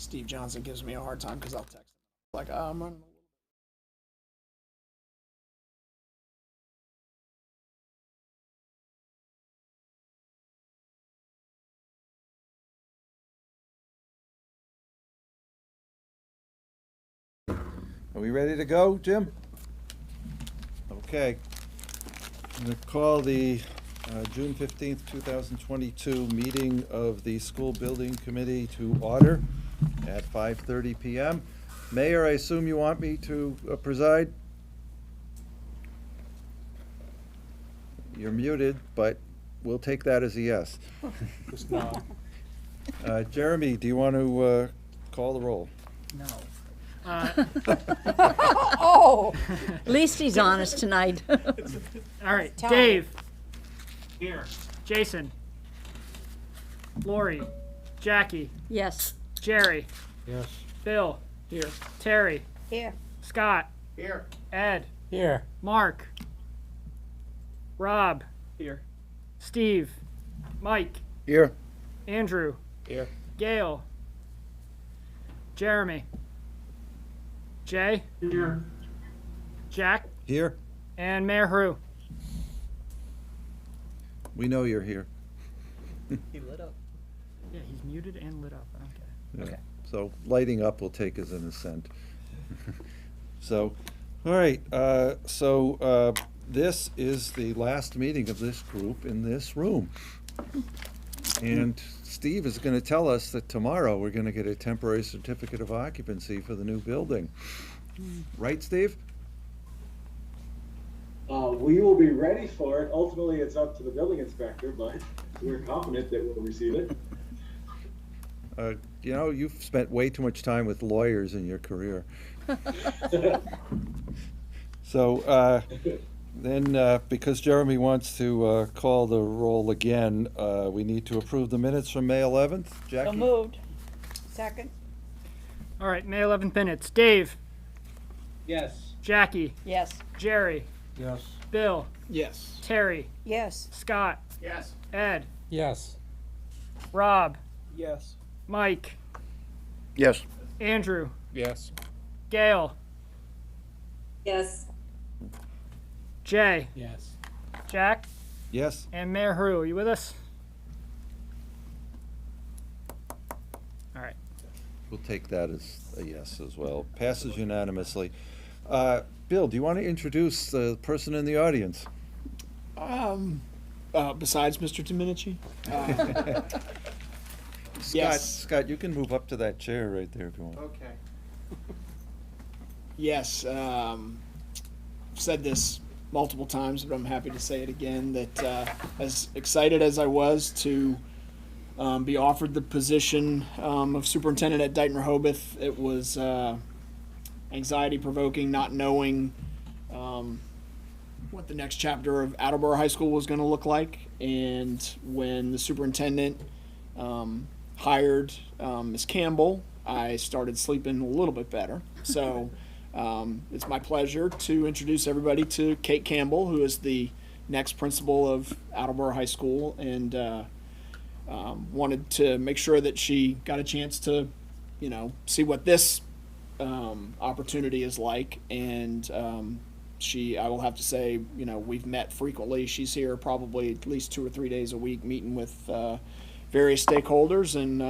Steve Johnson gives me a hard time because I'll text him like, oh, I'm running a little. Are we ready to go, Jim? Okay. I'm going to call the June 15th, 2022 meeting of the School Building Committee to order at 5:30 p.m. Mayor, I assume you want me to preside? You're muted, but we'll take that as a yes. Jeremy, do you want to call the roll? No. Oh, at least he's honest tonight. All right, Tell Dave. Here. Jason. Lori. Jackie. Yes. Jerry. Yes. Bill. Here. Terry. Here. Scott. Here. Ed. Here. Mark. Rob. Here. Steve. Mike. Here. Andrew. Here. Gail. Jeremy. Jay. Here. Jack. Here. And Mayor Hru. We know you're here. He lit up. Yeah, he's muted and lit up. Okay. Yeah. So lighting up will take as an assent. So, all right, this is the last meeting of this group in this room. And Steve is going to tell us that tomorrow we're going to get a temporary certificate of occupancy for the new building. Right, Steve? We will be ready for it. Ultimately, it's up to the building inspector, but we're confident that we'll receive it. You know, you've spent way too much time with lawyers in your career. So then, because Jeremy wants to call the roll again, we need to approve the minutes from May 11th. Jackie? So moved. Second. All right, May 11th minutes. Dave. Yes. Jackie. Yes. Jerry. Yes. Bill. Yes. Terry. Yes. Scott. Yes. Ed. Yes. Rob. Yes. Mike. Yes. Andrew. Yes. Gail. Yes. Jay. Yes. Jack. Yes? And Mayor Hru. Are you with us? All right. We'll take that as a yes as well. Passes unanimously. Bill, do you want to introduce the person in the audience? Besides Mr. Domenici? Scott, you can move up to that chair right there if you want. Okay. Yes, said this multiple times, but I'm happy to say it again, that as excited as I was to be offered the position of superintendent at Dighton Rehoboth, it was anxiety-provoking, not knowing what the next chapter of Attleboro High School was going to look like. And when the superintendent hired Ms. Campbell, I started sleeping a little bit better. So it's my pleasure to introduce everybody to Kate Campbell, who is the next principal of Attleboro High School, and wanted to make sure that she got a chance to, see what this opportunity is like. And I will have to say, we've met frequently. She's here probably at least 2 or 3 days a week, meeting with various stakeholders, and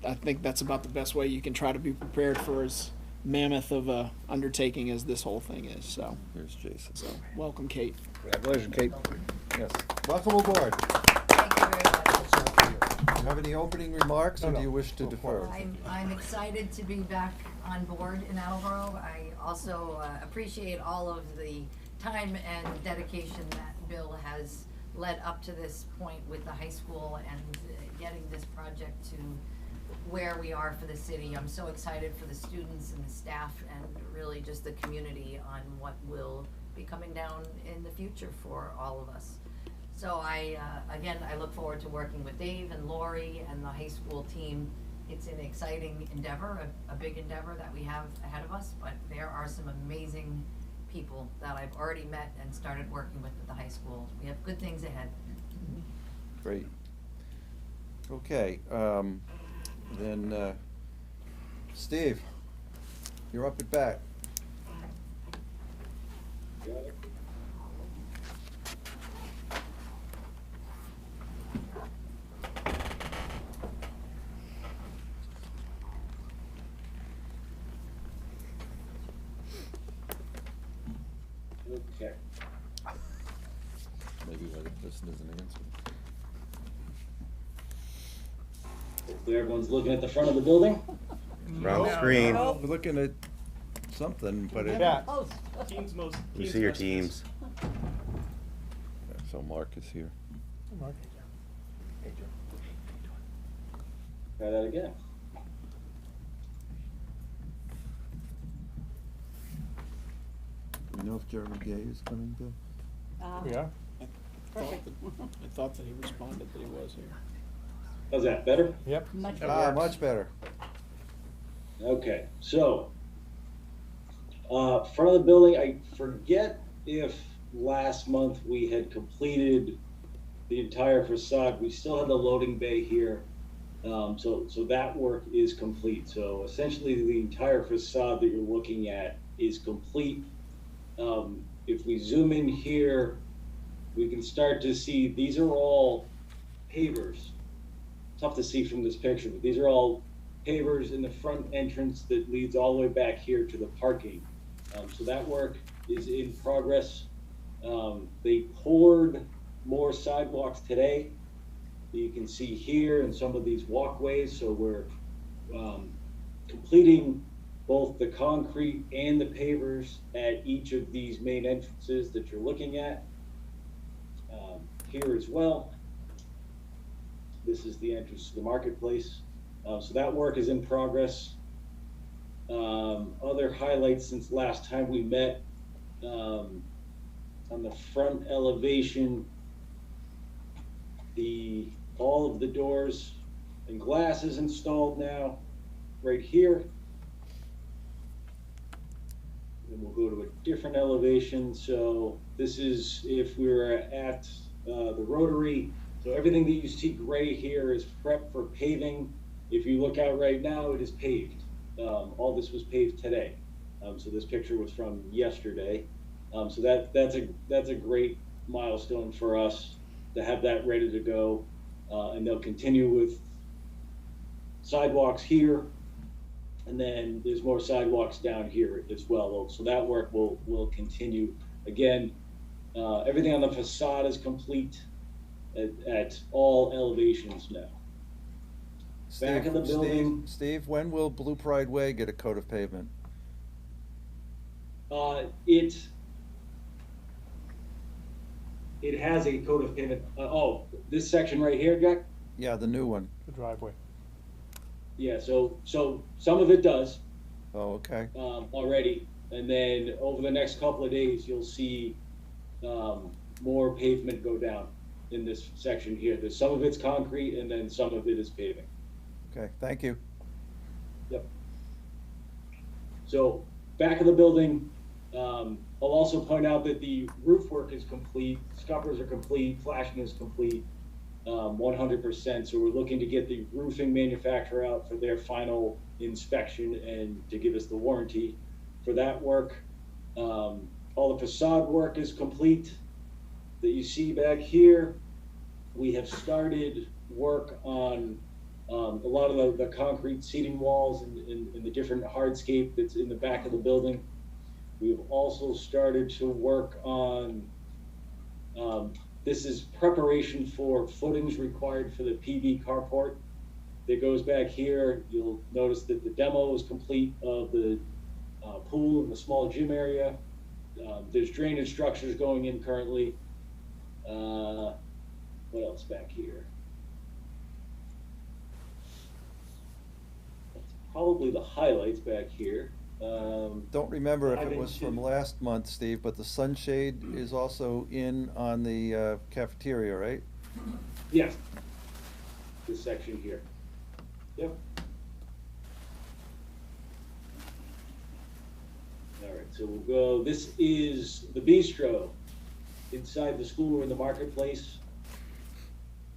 I think that's about the best way you can try to be prepared for as mammoth of a undertaking as this whole thing is. So, Here's Jason. so welcome, Kate. Congratulations, Kate. Yes. Welcome aboard. Thank you very much. Do you have any opening remarks, or do you wish to defer? I'm excited to be back on board in Attleboro. I also appreciate all of the time and dedication that Bill has led up to this point with the high school and getting this project to where we are for the city. I'm so excited for the students and the staff and really just the community on what will be coming down in the future for all of us. So I look forward to working with Dave and Lori and the high school team. It's an exciting endeavor, a big endeavor that we have ahead of us, but there are some amazing people that I've already met and started working with at the high school. We have good things ahead. Great. Okay. Then, Steve, you're up at bat. Got it. Okay. Maybe why the person doesn't answer. Hopefully everyone's looking at the front of the building. Wrong No. screen. Nope. We're looking at something, but it, Yeah. Oh, We see your teams. so Mark is here. Try that again. Do you know if Jeremy Gay is coming to? Yeah. Perfect. I thought that he responded that he was here. How's that, better? Yep. Much That better. Ah, much better. Okay, so, front of the building, I forget if last month we had completed the entire facade. We still had the loading bay here. So that work is complete. So essentially the entire facade that you're looking at is complete. If we zoom in here, we can start to see, these are all pavers. Tough to see from this picture, but these are all pavers in the front entrance that leads all the way back here to the parking. So that work is in progress. They poured more sidewalks today. You can see here in some of these walkways. So we're completing both the concrete and the pavers at each of these main entrances that you're looking at. Here as well. This is the entrance to the marketplace. So that work is in progress. Other highlights since last time we met, on the front elevation, all of the doors and glass is installed now, right here. Then we'll go to a different elevation. So this is if we were at the Rotary. So everything that you see gray here is prep for paving. If you look out right now, it is paved. All this was paved today. So this picture was from yesterday. So that's a great milestone for us to have that ready to go. And they'll continue with sidewalks here. And then there's more sidewalks down here as well. So that work will continue. Again, everything on the facade is complete at all elevations now. Back of the building. Steve, when will Blue Pride Way get a coat of pavement? It has a coat of pavement. This section right here, Jack? Yeah, the new one. The driveway. Yeah, so some of it does Oh, okay. already. And then over the next couple of days, you'll see more pavement go down in this section here. There's some of it's concrete and then some of it is paving. Okay, thank you. Yep. So back of the building, I'll also point out that the roof work is complete, scuppers are complete, flashing is complete, 100%. So we're looking to get the roofing manufacturer out for their final inspection and to give us the warranty for that work. All the facade work is complete that you see back here. We have started work on a lot of the concrete seating walls and the different hardscape that's in the back of the building. We've also started to work on, this is preparation for footings required for the PV carport that goes back here. You'll notice that the demo is complete of the pool and the small gym area. There's drainage structures going in currently. What else back here? That's probably the highlights back here. Don't remember if I've it been was from to- last month, Steve, but the sunshade is also in on the cafeteria, right? Yes. This section here. Yep. All right, so we'll go, this is the bistro inside the school or in the marketplace.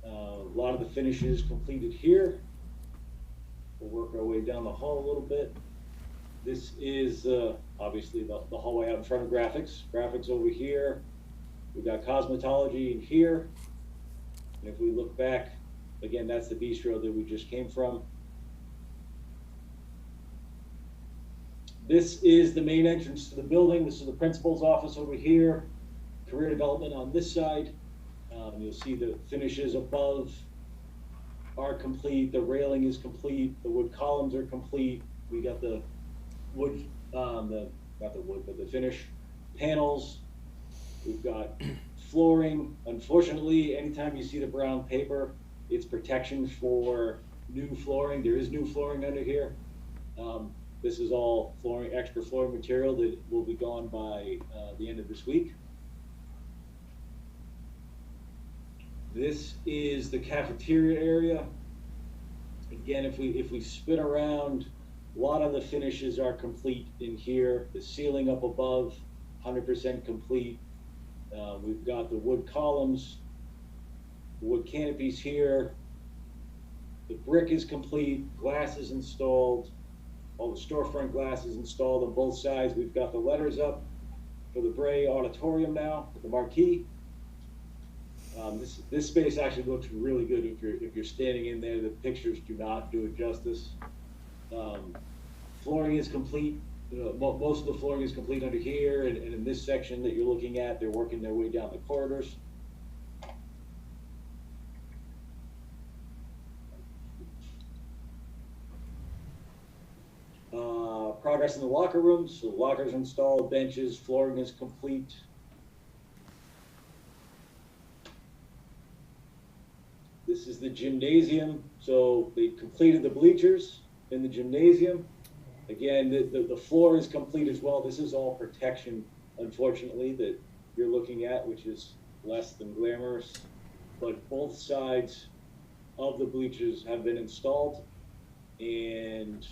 A lot of the finishes completed here. We'll work our way down the hall a little bit. This is obviously the hallway out in front of graphics. Graphics over here. We've got cosmetology in here. And if we look back, again, that's the bistro that we just came from. This is the main entrance to the building. This is the principal's office over here. Career development on this side. You'll see the finishes above are complete. The railing is complete. The wood columns are complete. We got the wood, not the wood, but the finish panels. We've got flooring. Unfortunately, anytime you see the brown paper, it's protection for new flooring. There is new flooring under here. This is all flooring, extra flooring material that will be gone by the end of this week. This is the cafeteria area. Again, if we spin around, a lot of the finishes are complete in here. The ceiling up above, 100% complete. We've got the wood columns, the wood canopies here. The brick is complete, glass is installed, all the storefront glass is installed on both sides. We've got the letters up for the Bray Auditorium now, with the marquee. This space actually looks really good if you're standing in there. The pictures do not do it justice. Flooring is complete. Most of the flooring is complete under here, and in this section that you're looking at, they're working their way down the corridors. Progress in the locker rooms. So lockers installed, benches, flooring is complete. This is the gymnasium. So they completed the bleachers in the gymnasium. Again, the floor is complete as well. This is all protection, unfortunately, that you're looking at, which is less than glamorous. But both sides of the bleachers have been installed, and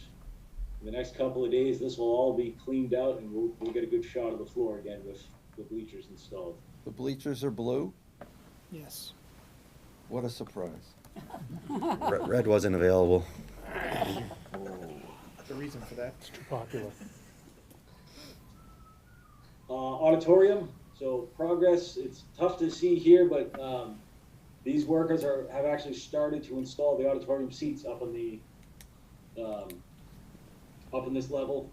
in the next couple of days, this will all be cleaned out, and we'll get a good shot of the floor again with the bleachers installed. The bleachers are blue? Yes. What a surprise. Red wasn't available. The reason for that. It's too popular. Auditorium, so progress, it's tough to see here, but these workers have actually started to install the auditorium seats up on the up in this level,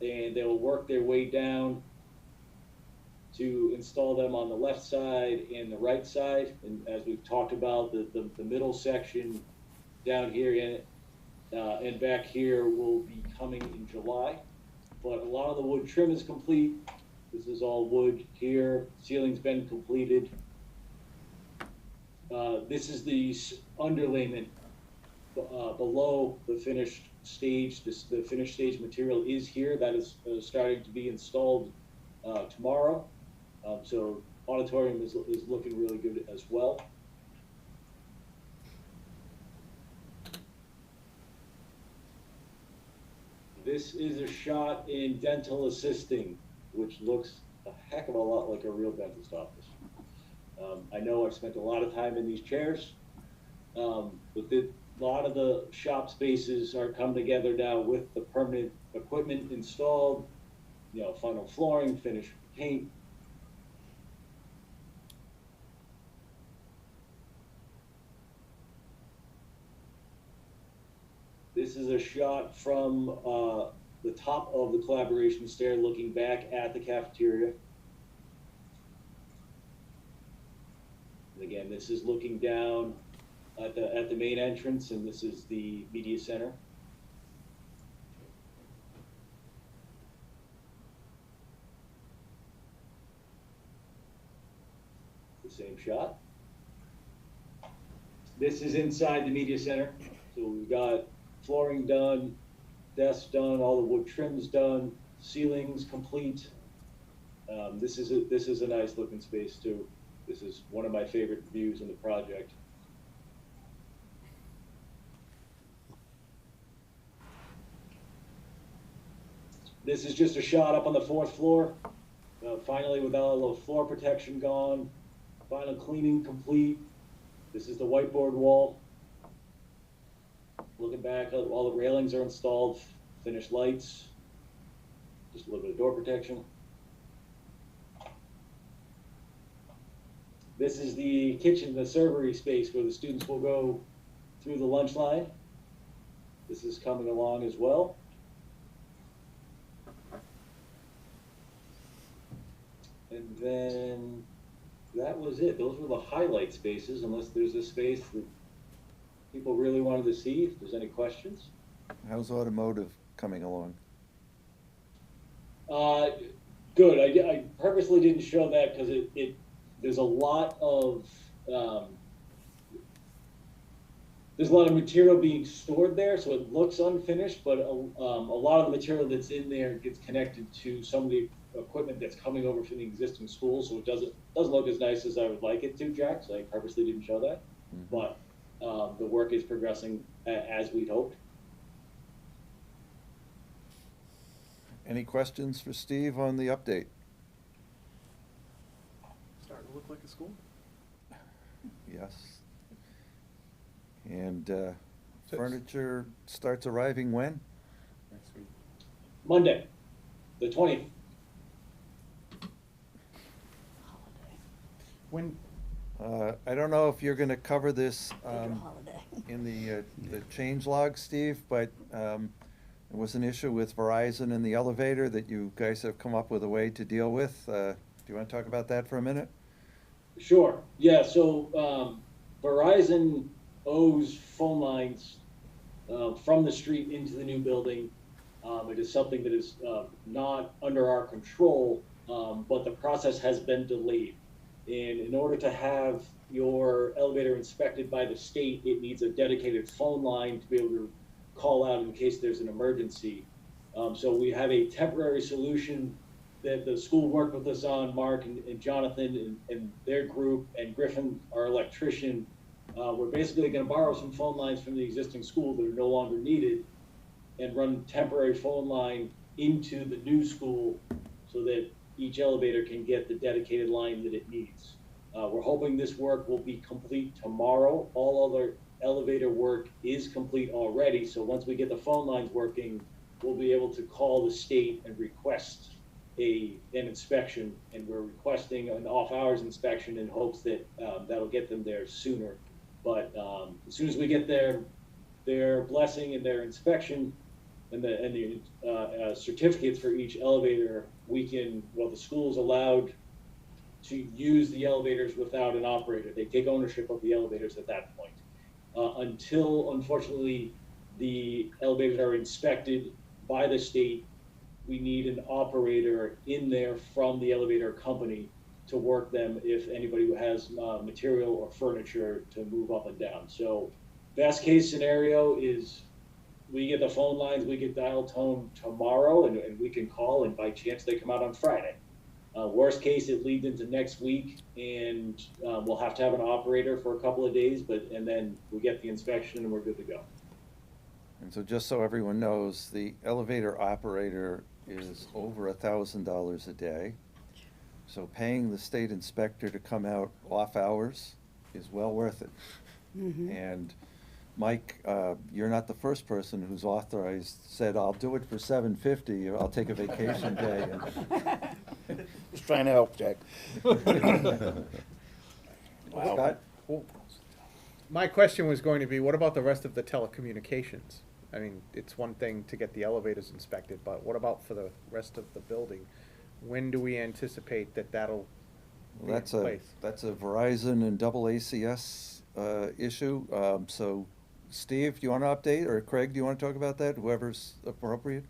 and they will work their way down to install them on the left side and the right side. And as we've talked about, the middle section down here and back here will be coming in July. But a lot of the wood trim is complete. This is all wood here. Ceiling's been completed. This is the underlayment below the finished stage. The finished stage material is here. That is starting to be installed tomorrow. So auditorium is looking really good as well. This is a shot in dental assisting, which looks a heck of a lot like a real dentist office. I know I've spent a lot of time in these chairs, but a lot of the shop spaces are come together now with the permanent equipment installed, final flooring, finished paint. This is a shot from the top of the collaboration stair looking back at the cafeteria. And again, this is looking down at the main entrance, and this is the media center. The same shot. This is inside the media center. So we've got flooring done, desks done, all the wood trims done, ceilings complete. This is a nice looking space too. This is one of my favorite views in the project. This is just a shot up on the 4th floor. Finally, with all the floor protection gone, final cleaning complete. This is the whiteboard wall. Looking back, all the railings are installed, finished lights, just a little bit of door protection. This is the kitchen, the servery space where the students will go through the lunch line. This is coming along as well. And then that was it. Those were the highlight spaces, unless there's a space that people really wanted to see, if there's any questions. How's automotive coming along? Good. I purposely didn't show that because there's a lot of material being stored there, so it looks unfinished, but a lot of the material that's in there gets connected to some of the equipment that's coming over from the existing school, so it doesn't look as nice as I would like it to, Jack, so I purposely didn't show that. Mm-hmm. But the work is progressing as we'd hoped. Any questions for Steve on the update? Starting to look like a school. Yes. And furniture starts arriving when? Next week. Monday, the 20th. When, I don't know if you're gonna cover this Holiday. in the change log, Steve, but there was an issue with Verizon and the elevator that you guys have come up with a way to deal with. Do you wanna talk about that for a minute? Sure. Yeah. So Verizon owes phone lines from the street into the new building. It is something that is not under our control, but the process has been delayed. And in order to have your elevator inspected by the state, it needs a dedicated phone line to be able to call out in case there's an emergency. So we have a temporary solution that the school worked with us on, Mark and Jonathan and their group, and Griffin, our electrician. We're basically going to borrow some phone lines from the existing school that are no longer needed and run temporary phone line into the new school so that each elevator can get the dedicated line that it needs. We're hoping this work will be complete tomorrow. All other elevator work is complete already, so once we get the phone lines working, we'll be able to call the state and request an inspection, and we're requesting an off-hours inspection in hopes that that'll get them there sooner. But as soon as we get their blessing and their inspection and the certificates for each elevator, the school's allowed to use the elevators without an operator. They take ownership of the elevators at that point. Until, unfortunately, the elevators are inspected by the state, we need an operator in there from the elevator company to work them if anybody has material or furniture to move up and down. So best case scenario is we get the phone lines, we get dial tone tomorrow, and we can call, and by chance they come out on Friday. Worst case, it leads into next week, and we'll have to have an operator for a couple of days, and then we get the inspection and we're good to go. And so just so everyone knows, the elevator operator is over $1,000 a day. So paying the state inspector to come out off hours is well worth it. Mm-hmm. And Mike, you're not the first person who's said, I'll do it for $750, I'll take a vacation day. And Just trying to help, Jack. Scott? My question was going to be, what about the rest of the telecommunications? I mean, it's one thing to get the elevators inspected, but what about for the rest of the building? When do we anticipate that'll be in place? That's a Verizon and double ACS issue. So Steve, do you want to update, or Craig, do you want to talk about that, whoever's appropriate?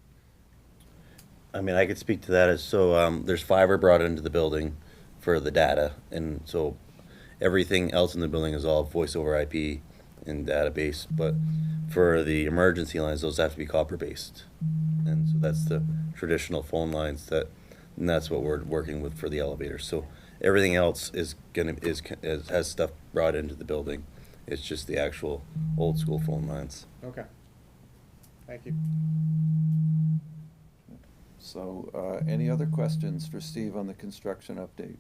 I mean, I could speak to that. There's fiber brought into the building for the data, and so everything else in the building is all voice over IP and database, but for the emergency lines, those have to be copper based. And so that's the traditional phone lines and that's what we're working with for the elevators. So everything else has stuff brought into the building. It's just the actual old school phone lines. Okay. Thank you. So, any other questions for Steve on the construction update?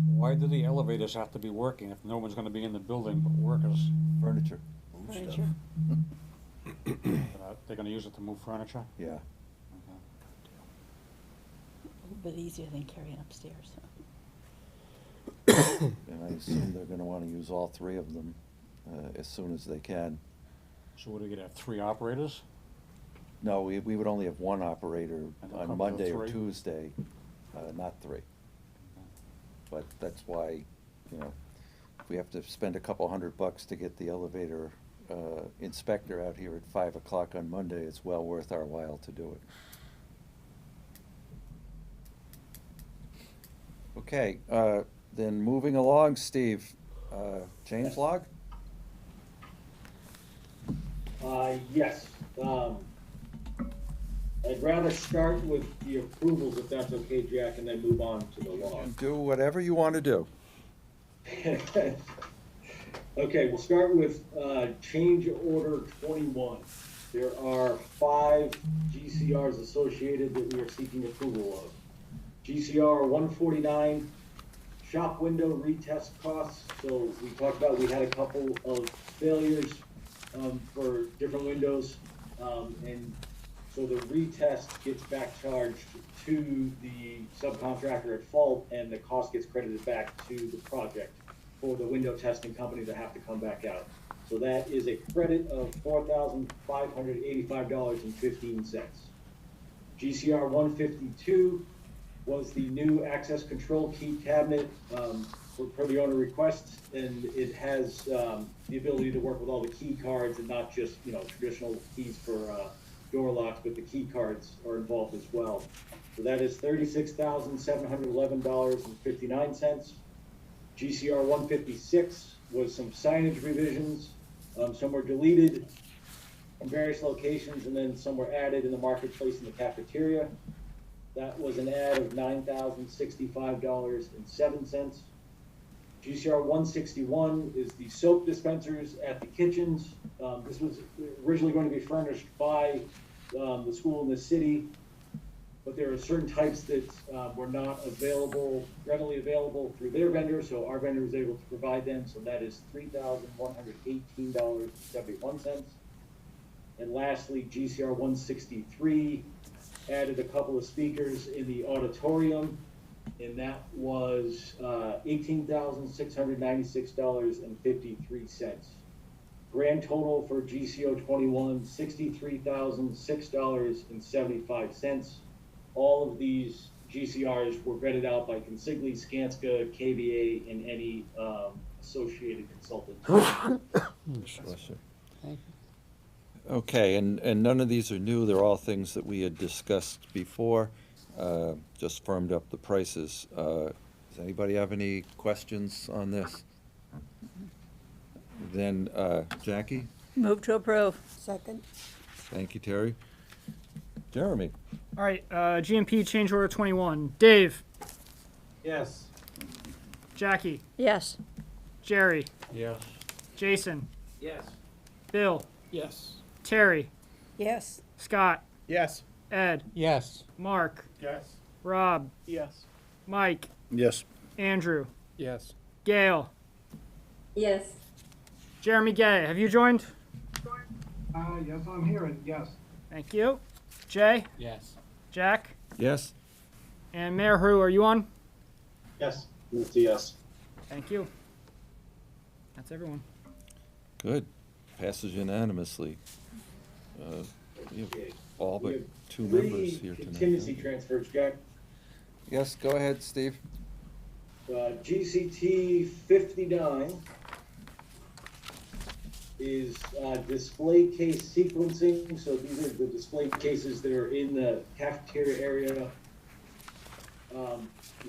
Why do the elevators have to be working if no one's gonna be in the building but workers? Furniture. Furniture. They're gonna use it to move furniture? Yeah. A little bit easier than carrying upstairs. And I assume they're gonna wanna use all three of them, as soon as they can. So what, are you gonna have 3 operators? No, we would only have one operator And they'll on come to Monday or 3? Tuesday, not 3. But that's why, you know, if we have to spend a couple $100 to get the elevator inspector out here at 5 o'clock on Monday, it's well worth our while to do it. Okay, then moving along, Steve, change log? Yes. I'd rather start with the approvals, if that's okay, Jack, and then move on to the law. Do whatever you want to do. Okay, we'll start with change order 21. There are 5 GCRs associated that we are seeking approval of. GCR 149, shop window retest costs. So we talked about, we had a couple of failures for different windows. And so the retest gets back charged to the subcontractor at fault, and the cost gets credited back to the project for the window testing company to have to come back out. So that is a credit of $4,585.15. GCR 152 was the new access control key cabinet per the owner request, and it has the ability to work with all the key cards and not just, you know, traditional keys for door locks, but the key cards are involved as well. So that is $36,711.59. GCR 156 was some signage revisions. Some were deleted from various locations, and then some were added in the marketplace in the cafeteria. That was an add of $9,065.07. GCR 161 is the soap dispensers at the kitchens. This was originally going to be furnished by the school in the city, but there are certain types that were not readily available through their vendor, so our vendor was able to provide them, so that is $3,118.71. And lastly, GCR 163 added a couple of speakers in the auditorium, and that was $18,696.53. Grand total for GCO 21, $63,006.75. All of these GCRs were vetted out by Consigli, Skanska, KVA, and any associated consultants. Okay, and none of these are new, they're all things that we had discussed before, just firmed up the prices. Does anybody have any questions on this? Then, Jackie? Move to approve. Second. Thank you, Terry. Jeremy? All right, GMP change order 21. Dave, Yes. Jackie, Yes. Jerry, Yes. Jason, Yes. Bill, Yes. Terry, Yes. Scott, Yes. Ed, Yes. Mark, Yes. Rob, Yes. Mike, Yes. Andrew, Yes. Gail, Yes. Jeremy Gay. Have you joined? Yes, I'm here, and yes. Thank you. Jay, Yes. Jack, Yes? and Mayor Hu, are you on? Yes, it's a yes. Thank you. That's everyone. Good. Passes unanimously. We have all but 2 members here tonight. Contingency transfers, Jack. Yes, go ahead, Steve. GCT 59 is display case sequencing. So these are the display cases that are in the cafeteria area.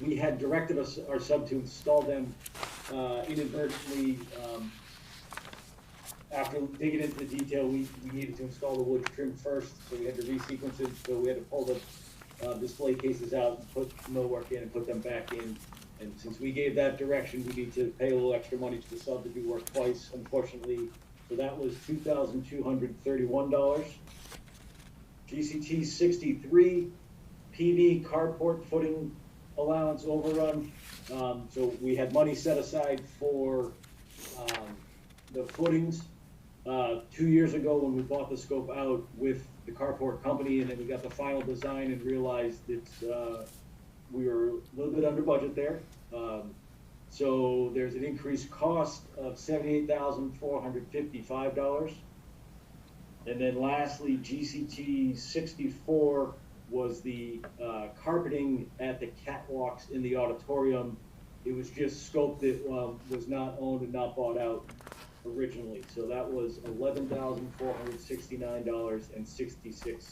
We had directed our sub to install them inadvertently. After digging into the detail, we needed to install the wood trim first, so we had to resequence it. So we had to pull the display cases out and put millwork in and put them back in. And since we gave that direction, we need to pay a little extra money to the sub to do work twice, unfortunately. So that was $2,231. GCT 63, PV carport footing allowance overrun. So we had money set aside for the footings, 2 years ago when we bought the scope out with the carport company, and then we got the final design and realized that we were a little bit under budget there. So there's an increased cost of $78,455. And then lastly, GCT 64 was the carpeting at the catwalks in the auditorium. It was just scope that was not owned and not bought out originally. So that was $11,469.66.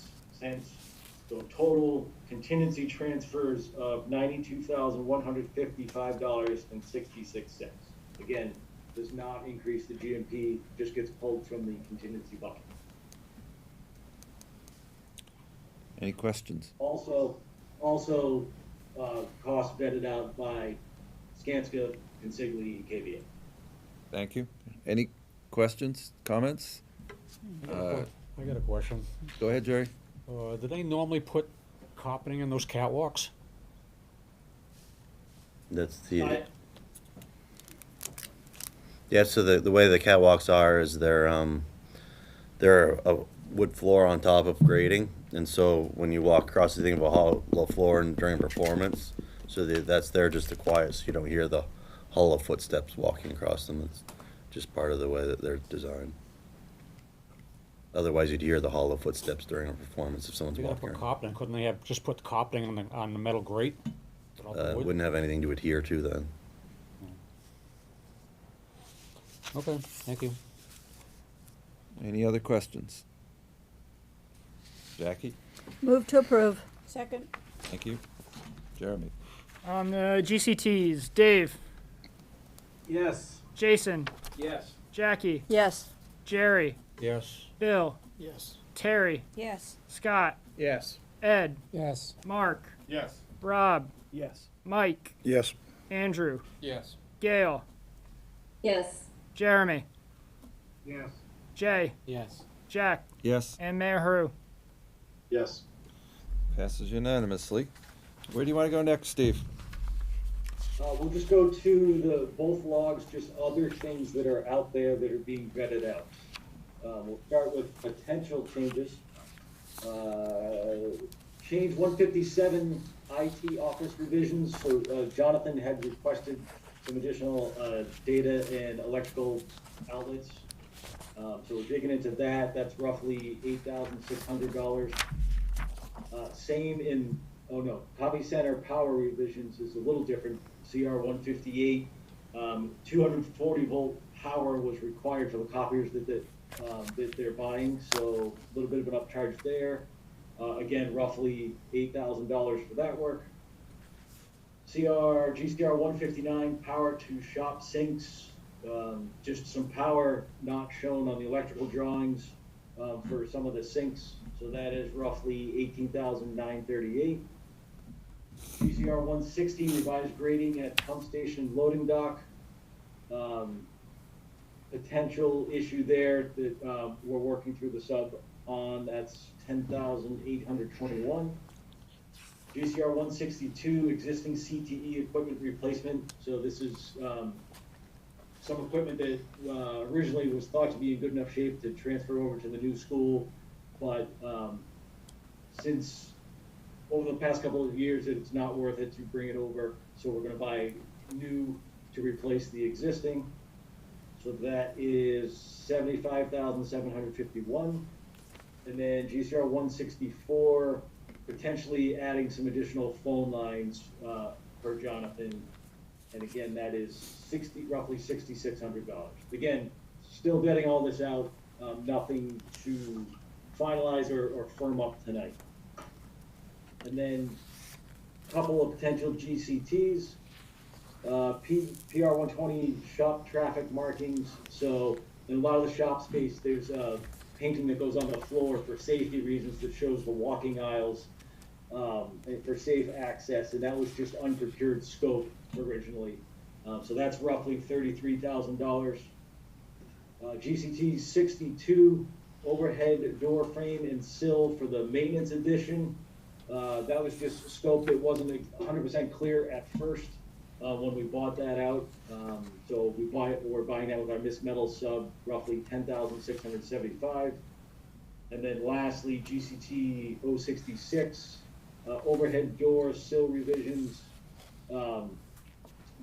So total contingency transfers of $92,155.66. Again, does not increase the GMP, just gets pulled from the contingency bucket. Any questions? Also, cost vetted out by Skanska, Consigli, and KVA. Thank you. Any questions, comments? I got a question. Go ahead, Jerry. Do they normally put carpeting in those catwalks? That's the, yeah, so the way the catwalks are is they're a wood floor on top of grading, and so when you walk across, you think of a hollow floor and during performance, so that's there just to quiet, so you don't hear the hollow footsteps walking across them. It's just part of the way that they're designed. Otherwise, you'd hear the hollow footsteps during a performance if someone's They gotta walking put around. carpeting, couldn't they have just put the carpeting on the metal grate? Without the wood? Wouldn't have anything to adhere to then. Okay, thank you. Any other questions? Jackie? Move to approve. Second. Thank you. Jeremy? On the GCTs, Dave, Yes. Jason, Yes. Jackie, Yes. Jerry, Yes. Bill, Yes. Terry, Yes. Scott, Yes. Ed, Yes. Mark, Yes. Rob, Yes. Mike, Yes. Andrew, Yes. Gail, Yes. Jeremy, Yes. Jay, Yes. Jack, Yes. and Mayor Haru. Yes. Passes unanimously. Where do you want to go next, Steve? We'll just go to both logs, just other things that are out there that are being vetted out. We'll start with potential changes. Change 157 IT office revisions. So Jonathan had requested some additional data and electrical outlets. So we're digging into that. That's roughly $8,600. Same in, copy center power revisions is a little different. CR 158, 240 volt power was required for the copiers that they're buying, so a little bit of an upcharge there. Again, roughly $8,000 for that work. GCR 159, power to shop sinks, just some power not shown on the electrical drawings for some of the sinks, so that is roughly $18,938. GCR 160, revised grading at pump station loading dock. Potential issue there that we're working through the sub on, that's $10,821. GCR 162, existing CTE equipment replacement. So this is some equipment that originally was thought to be in good enough shape to transfer over to the new school, but since over the past couple of years, it's not worth it to bring it over, so we're gonna buy new to replace the existing. So that is $75,751. And then GCR 164, potentially adding some additional phone lines for Jonathan. And again, that is roughly $6,600. Again, still vetting all this out, nothing to finalize or firm up tonight. And then a couple of potential GCTs. PR 120 shop traffic markings. So in a lot of the shop space, there's painting that goes on the floor for safety reasons that shows the walking aisles and for safe access, and that was just unprocured scope originally. So that's roughly $33,000. GCT 62 overhead door frame and sill for the maintenance edition. That was just scope that wasn't 100% clear at first. when we bought that out. So we're buying that with our Miss Metal sub, roughly 10,675. And then lastly, GCT 066, overhead door sill revisions.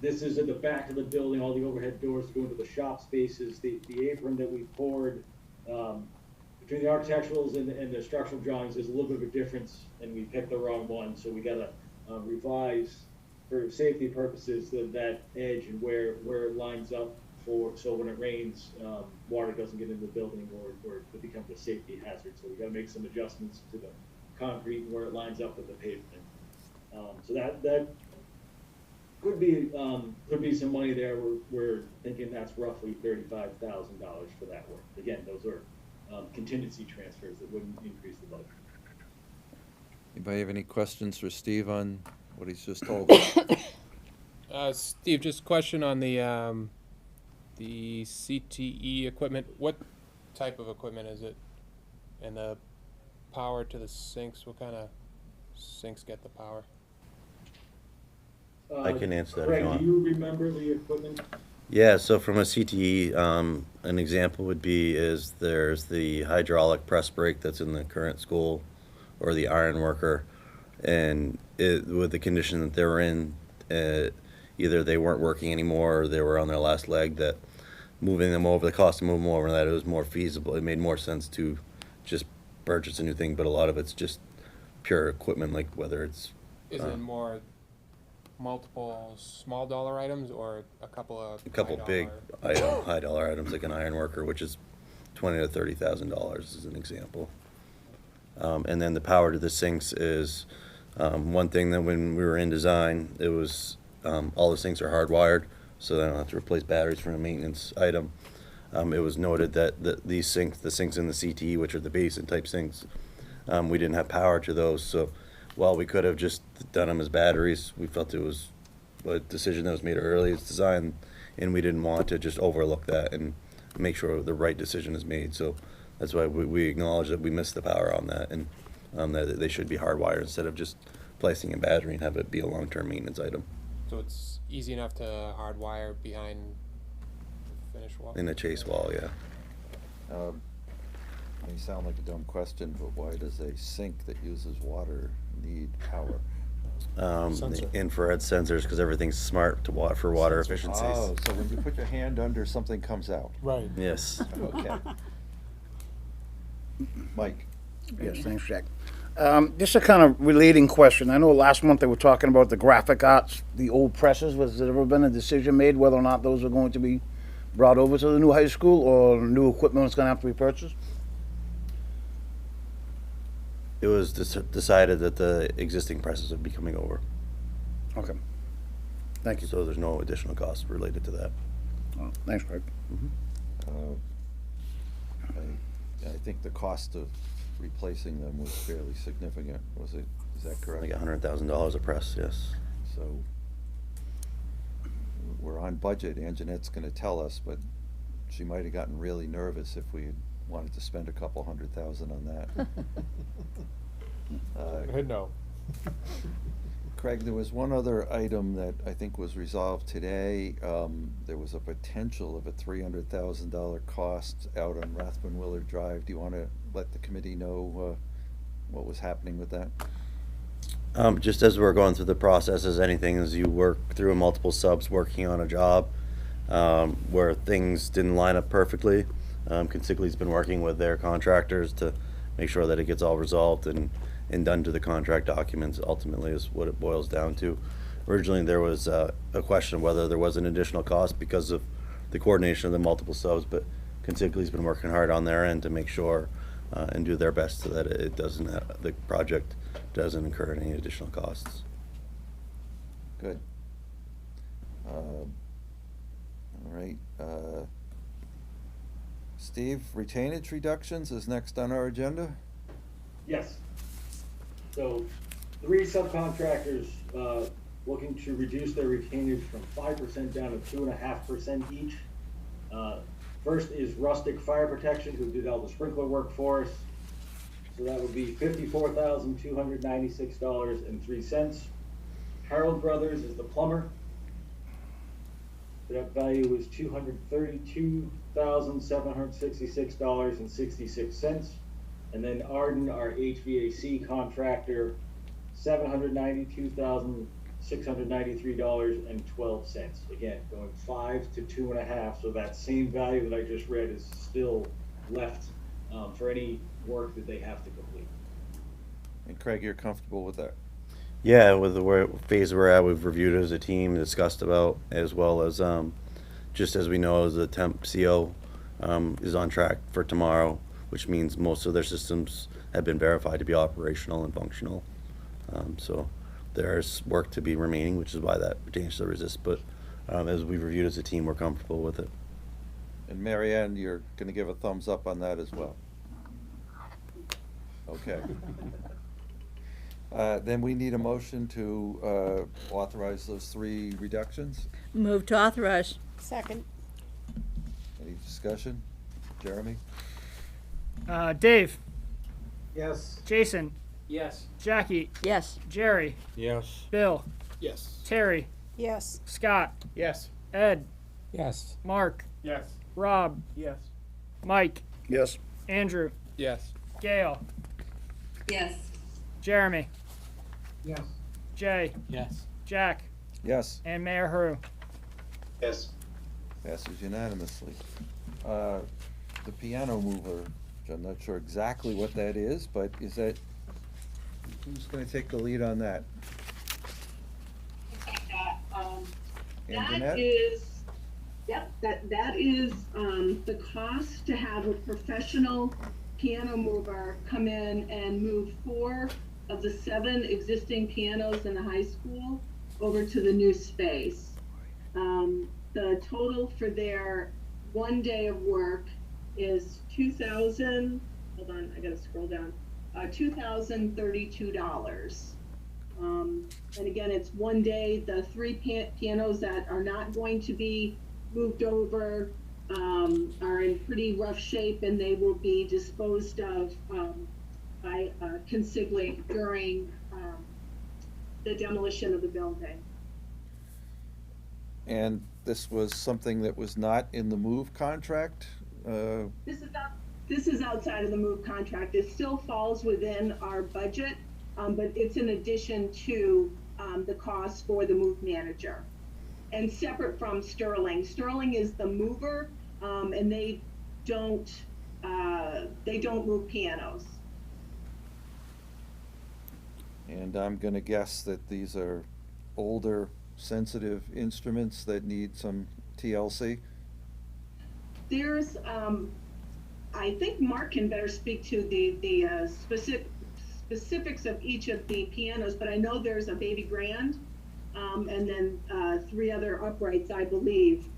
This is at the back of the building, all the overhead doors go into the shop spaces. The apron that we poured, between the architecturals and the structural drawings, there's a little bit of a difference, and we picked the wrong one, so we gotta revise for safety purposes that edge and where it lines up so when it rains, water doesn't get into the building or it becomes a safety hazard. So we gotta make some adjustments to the concrete and where it lines up with the pavement. So that could be some money there. We're thinking that's roughly $35,000 for that work. Again, those are contingency transfers that wouldn't increase the budget. Anybody have any questions for Steve on what he's just told us? Steve, just a question on the CTE equipment. What type of equipment is it? And the power to the sinks, what kind of sinks get the power? I can answer that if Craig, you want. do you remember the equipment? Yeah, so from a CTE, an example would be there's the hydraulic press brake that's in the current school, or the iron worker, and with the condition that they were in, either they weren't working anymore or they were on their last leg, that moving them over, the cost of moving them over, that it was more feasible. It made more sense to just purchase a new thing, but a lot of it's just pure equipment, like whether it's... Is it more multiple small dollar items or a couple big high dollar items, like an iron worker, which is $20,000 to $30,000 as an example. And then the power to the sinks is one thing that when we were in design, it was all the sinks are hardwired, so they don't have to replace batteries for a maintenance item. It was noted that the sinks in the CTE, which are the basin type sinks, we didn't have power to those. So while we could have just done them as batteries, we felt it was a decision that was made early as design, and we didn't want to just overlook that and make sure the right decision is made. So that's why we acknowledge that we missed the power on that, and that they should be hardwired instead of just placing a battery and have it be a long-term maintenance item. So it's easy enough to hardwire behind the finish wall? In a chase wall, yeah. May sound like a dumb question, but why does a sink that uses water need power? The infrared sensors, because everything's smart for water efficiencies. Oh, so when you put your hand under, something comes out. Right. Yes. Okay. Mike? Yes, thanks, Jack. Just a kind of relating question. I know last month they were talking about the graphic arts, the old presses. Was there ever been a decision made whether or not those are going to be brought over to the new high school, or new equipment is going to have to be purchased? It was decided that the existing presses would be coming over. Okay. Thank you. So there's no additional cost related to that. Oh, thanks, Craig. I think the cost of replacing them was fairly significant. Is that correct? Like $100,000 a press, yes. So we're on budget. Anjanette's going to tell us, but she might have gotten really nervous if we had wanted to spend a couple $100,000 on that. No. Craig, there was one other item that I think was resolved today. There was a potential of a $300,000 cost out on Rathbun Willard Drive. Do you want to let the committee know what was happening with that? Just as we're going through the process, as anything, as you work through multiple subs working on a job where things didn't line up perfectly, Consigly's been working with their contractors to make sure that it gets all resolved and done to the contract documents. Ultimately is what it boils down to. Originally there was a question of whether there was an additional cost because of the coordination of the multiple subs, but Consigly's been working hard on their end to make sure and do their best so that it doesn't the project doesn't incur any additional costs. Good. All right. Steve, retainage reductions is next on our agenda. Yes. So 3 subcontractors looking to reduce their retainage from 5% down to 2.5% each. First is Rustic Fire Protection, who did all the sprinkler work for us. So that would be $54,296.03. Harold Brothers is the plumber. That value was $232,766.66. And then Arden, our HVAC contractor, $792,693.12. Again, going 5 to 2.5. So that same value that I just read is still left for any work that they have to complete. And Craig, you're comfortable with that? Yeah, with the phase we're at, we've reviewed it as a team, discussed about, as well as just as we know, the temp CO is on track for tomorrow, which means most of their systems have been verified to be operational and functional. So there's work to be remaining, which is why that pertains to the resist. But as we reviewed as a team, we're comfortable with it. And Mary Ann, you're gonna give a thumbs up on that as well? Okay. Then we need a motion to authorize those 3 reductions. Move to authorize. Second. Any discussion? Jeremy? Dave, Yes. Jason, Yes. Jackie, Yes. Jerry, Yes. Bill, Yes. Terry, Yes. Scott, Yes. Ed, Yes. Mark, Yes. Rob, Yes. Mike, Yes. Andrew, Yes. Gail, Yes. Jeremy, Yes. Jay, Yes. Jack, Yes, and Mayor Heru. Yes. passes unanimously. The piano mover, which I'm not sure exactly what that is, but is that, who's gonna take the lead on that? That Anjanette? is, yep, that is, the cost to have a professional piano mover come in and move 4 of the 7 existing pianos in the high school over to the new space. The total for their 1 day of work is $2,000, hold on, I gotta scroll down, $2,032. And again, it's 1 day. The 3 pianos that are not going to be moved over are in pretty rough shape, and they will be disposed of by consignment during the demolition of the building. And this was something that was not in the move contract? This is outside of the move contract. It still falls within our budget, but it's in addition to the cost for the move manager. And separate from Sterling. Sterling is the mover, and they don't move pianos. And I'm gonna guess that these are older, sensitive instruments that need some TLC? There's, I think Mark can better speak to the specifics of each of the pianos, but I know there's a baby grand, and then 3 other uprights, I believe,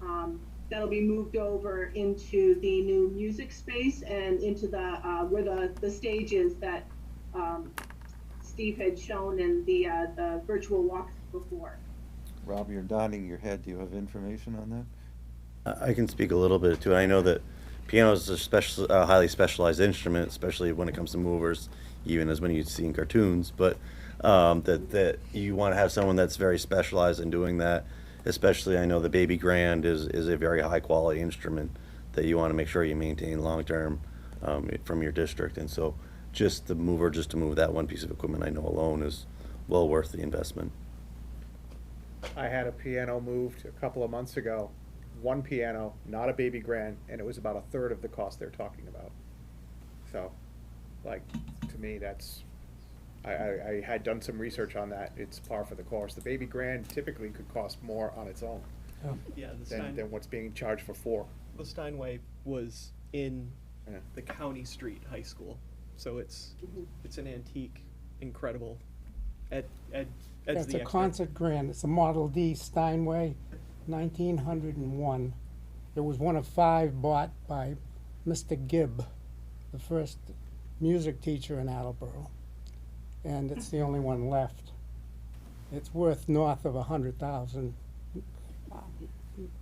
that'll be moved over into the new music space and into the where the stage is that Steve had shown in the virtual walk before. Rob, you're nodding your head. Do you have information on that? I can speak a little bit to it. I know that pianos are highly specialized instrument, especially when it comes to movers, even as many you see in cartoons. But that you want to have someone that's very specialized in doing that. Especially, I know the baby grand is a very high quality instrument that you want to make sure you maintain long term from your district. And so, just the mover, just to move that one piece of equipment, I know alone is well worth the investment. I had a piano moved a couple of months ago. 1 piano, not a baby grand, and it was about 1/3 of the cost they're talking about. So, like, to me, that's, I had done some research on that. It's par for the course. The baby grand typically could cost more on its own Yeah, than what's being charged for 4. the Steinway was in Yeah. the County Street High School, so it's an antique, incredible. Ed's That's the a expert. concert grand. It's a Model D Steinway, 1901. It was one of 5 bought by Mr. Gibb, the first music teacher in Attleboro. And it's the only one left. It's worth north of 100,000,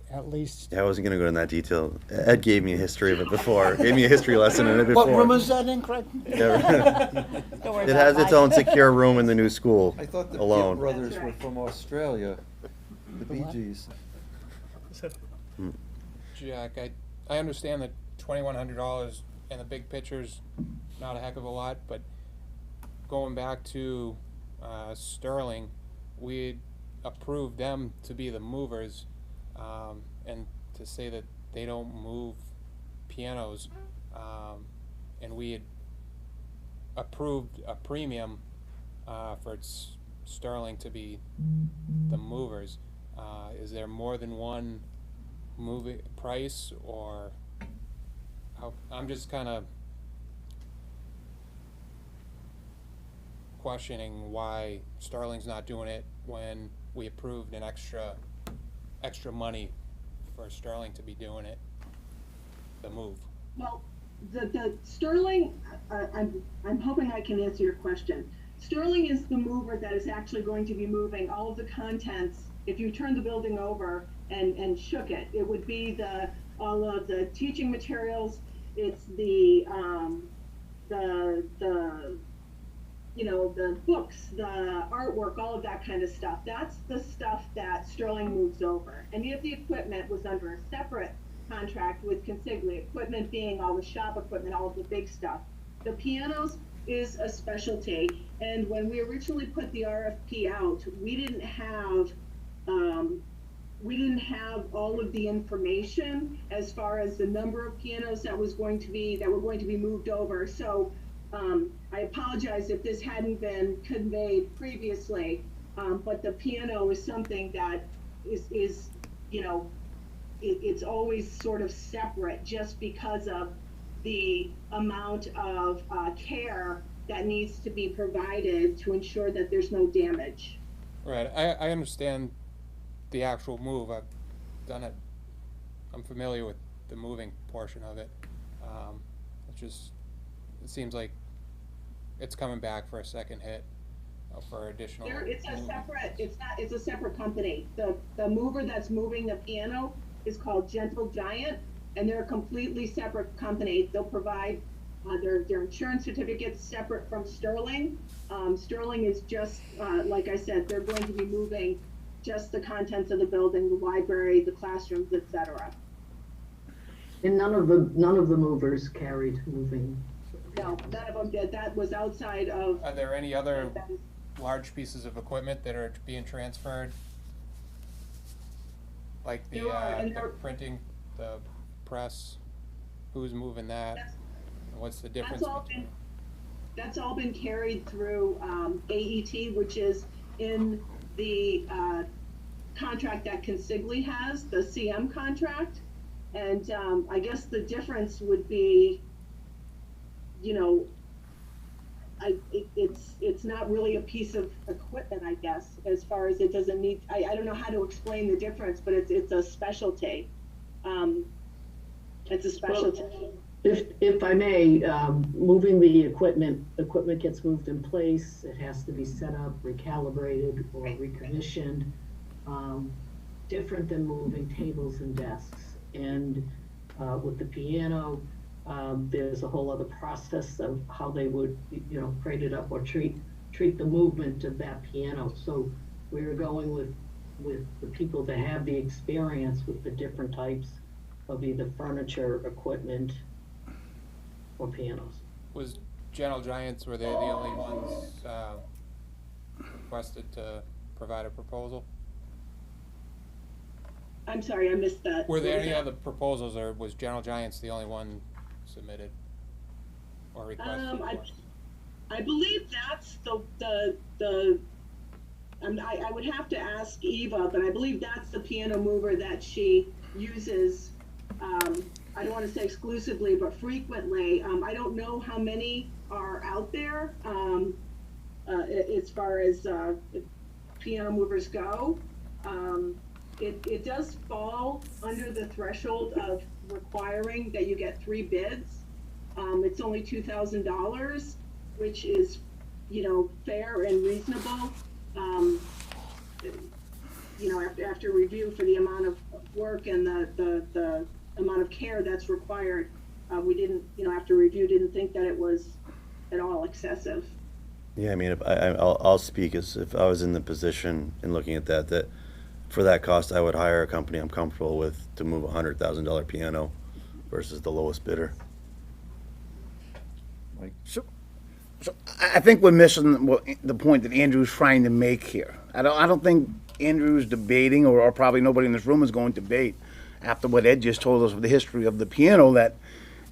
at least. Yeah, I wasn't going to go into that detail. Ed gave me a history of it before. Gave me a history lesson in it before. What room is that in, Craig? Yeah. It has its own secure room in the new school I thought the Gibb alone. brothers were from Australia, the Bee Gees. Jack, I understand that $2,100 in the big picture's not a heck of a lot, but going back to Sterling, we approved them to be the movers, and to say that they don't move pianos, and we had approved a premium for Sterling to be the movers. Is there more than one movie price, or how? I'm just kind of questioning why Sterling's not doing it when we approved an extra money for Sterling to be doing it, the move. Well, the Sterling, I'm hoping I can answer your question. Sterling is the mover that is actually going to be moving all of the contents. If you turn the building over and shook it, it would be all of the teaching materials. It's the books, the artwork, all of that kind of stuff. That's the stuff that Sterling moves over. Any of the equipment was under a separate contract with Consigli, equipment being all the shop equipment, all of the big stuff. The pianos is a specialty, and when we originally put the RFP out, we didn't have all of the information as far as the number of pianos that were going to be moved over. So I apologize if this hadn't been conveyed previously, but the piano is something that is it's always sort of separate, just because of the amount of care that needs to be provided to ensure that there's no damage. Right. I understand the actual move. I've done it. I'm familiar with the moving portion of it. It seems like it's coming back for a second hit for additional. It's a separate company. The mover that's moving the piano is called Gentle Giant, and they're a completely separate company. They'll provide their insurance certificates separate from Sterling. Sterling is just, like I said, they're going to be moving just the contents of the building, the library, the classrooms, etc. And none of the movers carried moving. No, none of them did. That was outside of. Are there any other large pieces of equipment that are being transferred? Like the printing, the press, who's moving that? What's the difference? That's all been carried through AET, which is in the contract that Consigli has, the CM contract. And I guess the difference would be, it's not really a piece of equipment, I guess, as far as it doesn't need. I don't know how to explain the difference, but it's a specialty. It's a specialty. Well, if I may, moving the equipment gets moved in place. It has to be set up, recalibrated, or recommissioned. Different than moving tables and desks. And with the piano, there's a whole other process of how they would, crate it up or treat the movement of that piano. So we were going with the people that have the experience with the different types of either furniture, equipment, or pianos. Was Gentle Giants, were they the only ones requested to provide a proposal? I'm sorry, I missed that. Were there any other proposals, or was Gentle Giants the only one submitted or requested? I believe that's I would have to ask Eva, but I believe that's the piano mover that she uses. I don't want to say exclusively, but frequently. I don't know how many are out there as far as piano movers go. It does fall under the threshold of requiring that you get 3 bids. It's only $2,000, which is, fair and reasonable. After review for the amount of work and the amount of care that's required, we didn't, after review, didn't think that it was at all excessive. Yeah, I mean, I'll speak as if I was in the position in looking at that for that cost, I would hire a company I'm comfortable with to move a $100,000 piano versus the lowest bidder. So I think we're missing the point that Andrew's trying to make here. I don't think Andrew's debating, or probably nobody in this room is going to debate, after what Ed just told us of the history of the piano, that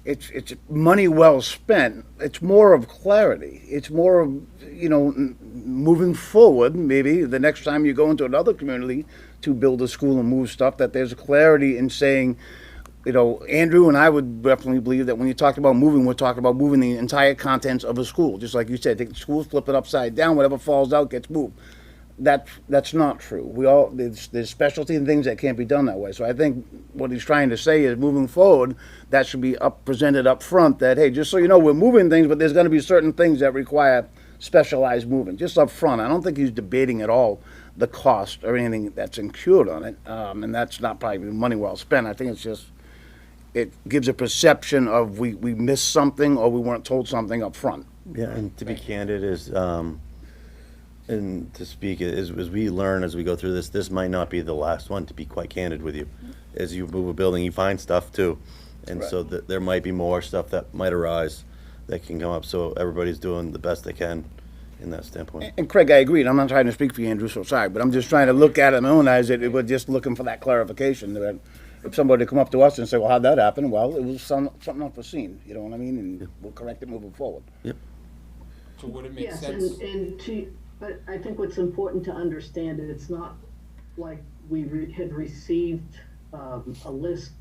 it's money well spent. It's more of clarity. It's more of, moving forward, maybe the next time you go into another community to build a school and move stuff, that there's clarity in saying, Andrew and I would definitely believe that when you talk about moving, we're talking about moving the entire contents of a school. Just like you said, take the school, flip it upside down, whatever falls out gets moved. That's not true. There's specialty and things that can't be done that way. So I think what he's trying to say is, moving forward, that should be presented up front, that, hey, just so you know, we're moving things, but there's going to be certain things that require specialized movement, just up front. I don't think he's debating at all the cost or anything that's incurred on it, and that's not probably money well spent. I think it's just, it gives a perception of we missed something or we weren't told something up front. Yeah, and to be candid and to speak, as we learn as we go through this might not be the last one, to be quite candid with you. As you move a building, you find stuff too. And so there might be more stuff that might arise that can come up. So everybody's doing the best they can in that standpoint. And Craig, I agree. I'm not trying to speak for you, Andrew, so sorry, but I'm just trying to look at it and analyze it. We're just looking for that clarification. That if somebody come up to us and say, well, how'd that happen? Well, it was something unforeseen, you know what I mean? And we'll correct it moving forward. Yep. So would it make Yes, sense? but I think what's important to understand, it's not like we had received a list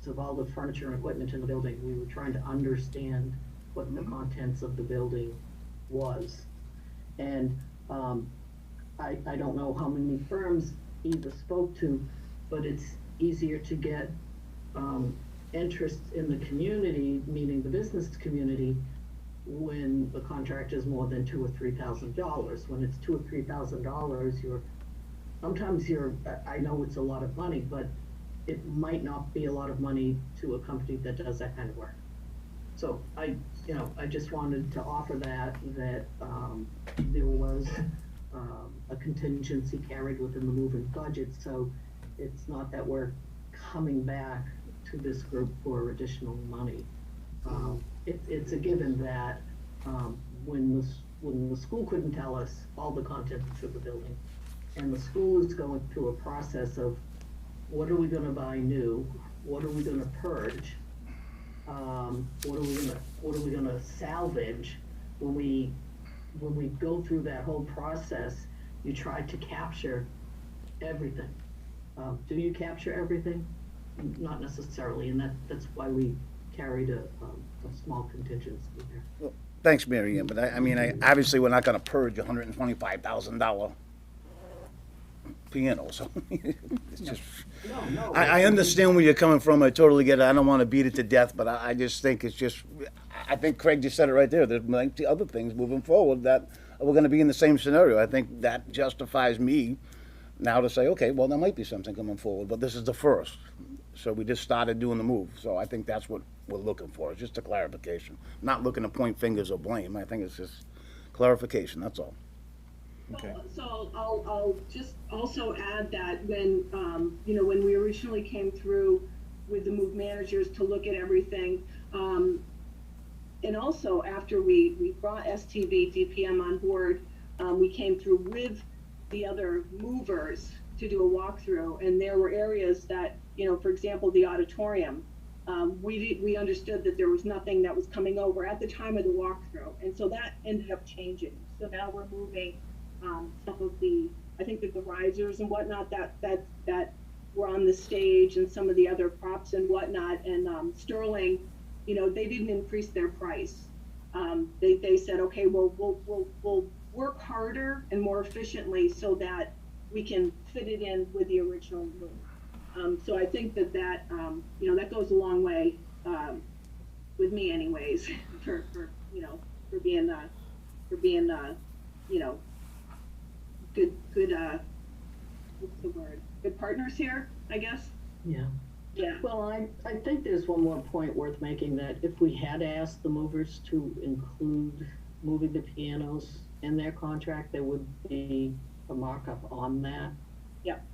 of all the furniture and equipment in the building. We were trying to understand what the contents of the building was. And I don't know how many firms Eva spoke to, but it's easier to get interest in the community, meaning the business community, when the contract is more than $2,000 or $3,000. When it's $2,000 or $3,000, I know it's a lot of money, but it might not be a lot of money to a company that does that kind of work. So I just wanted to offer that there was a contingency carried within the moving budget, so it's not that we're coming back to this group for additional money. It's a given that when the school couldn't tell us all the contents of the building, and the school is going through a process of what are we going to buy new, what are we going to purge, what are we going to salvage. When we go through that whole process, you try to capture everything. Do you capture everything? Not necessarily, and that's why we carried a small contingency there. Well, thanks, Mary Ann, but I mean, obviously we're not going to purge $125,000 piano, so it's just. No. I understand where you're coming from. I totally get it. I don't want to beat it to death, but I just think it's just. I think Craig just said it right there. There's plenty other things moving forward that we're going to be in the same scenario. I think that justifies me now to say, okay, well, there might be something coming forward, but this is the first. So we just started doing the move. So I think that's what we're looking for. It's just a clarification. Not looking to point fingers or blame. I think it's just clarification. That's all. Okay. So I'll just also add that when, when we originally came through with the move managers to look at everything, and also after we brought STV DPM on board, we came through with the other movers to do a walkthrough, and there were areas that, for example, the auditorium, we understood that there was nothing that was coming over at the time of the walkthrough, and so that ended up changing. So now we're moving some of I think that the risers and whatnot that were on the stage, and some of the other props and whatnot, and Sterling, they didn't increase their price. They said, okay, well, we'll work harder and more efficiently so that we can fit it in with the original room. So I think that that goes a long way with me, anyways, for being good what's the word? Good partners here, I guess. Yeah. Yeah. Well, I think there's one more point worth making, that if we had asked the movers to include moving the pianos in their contract, there would be a markup on that. Yep.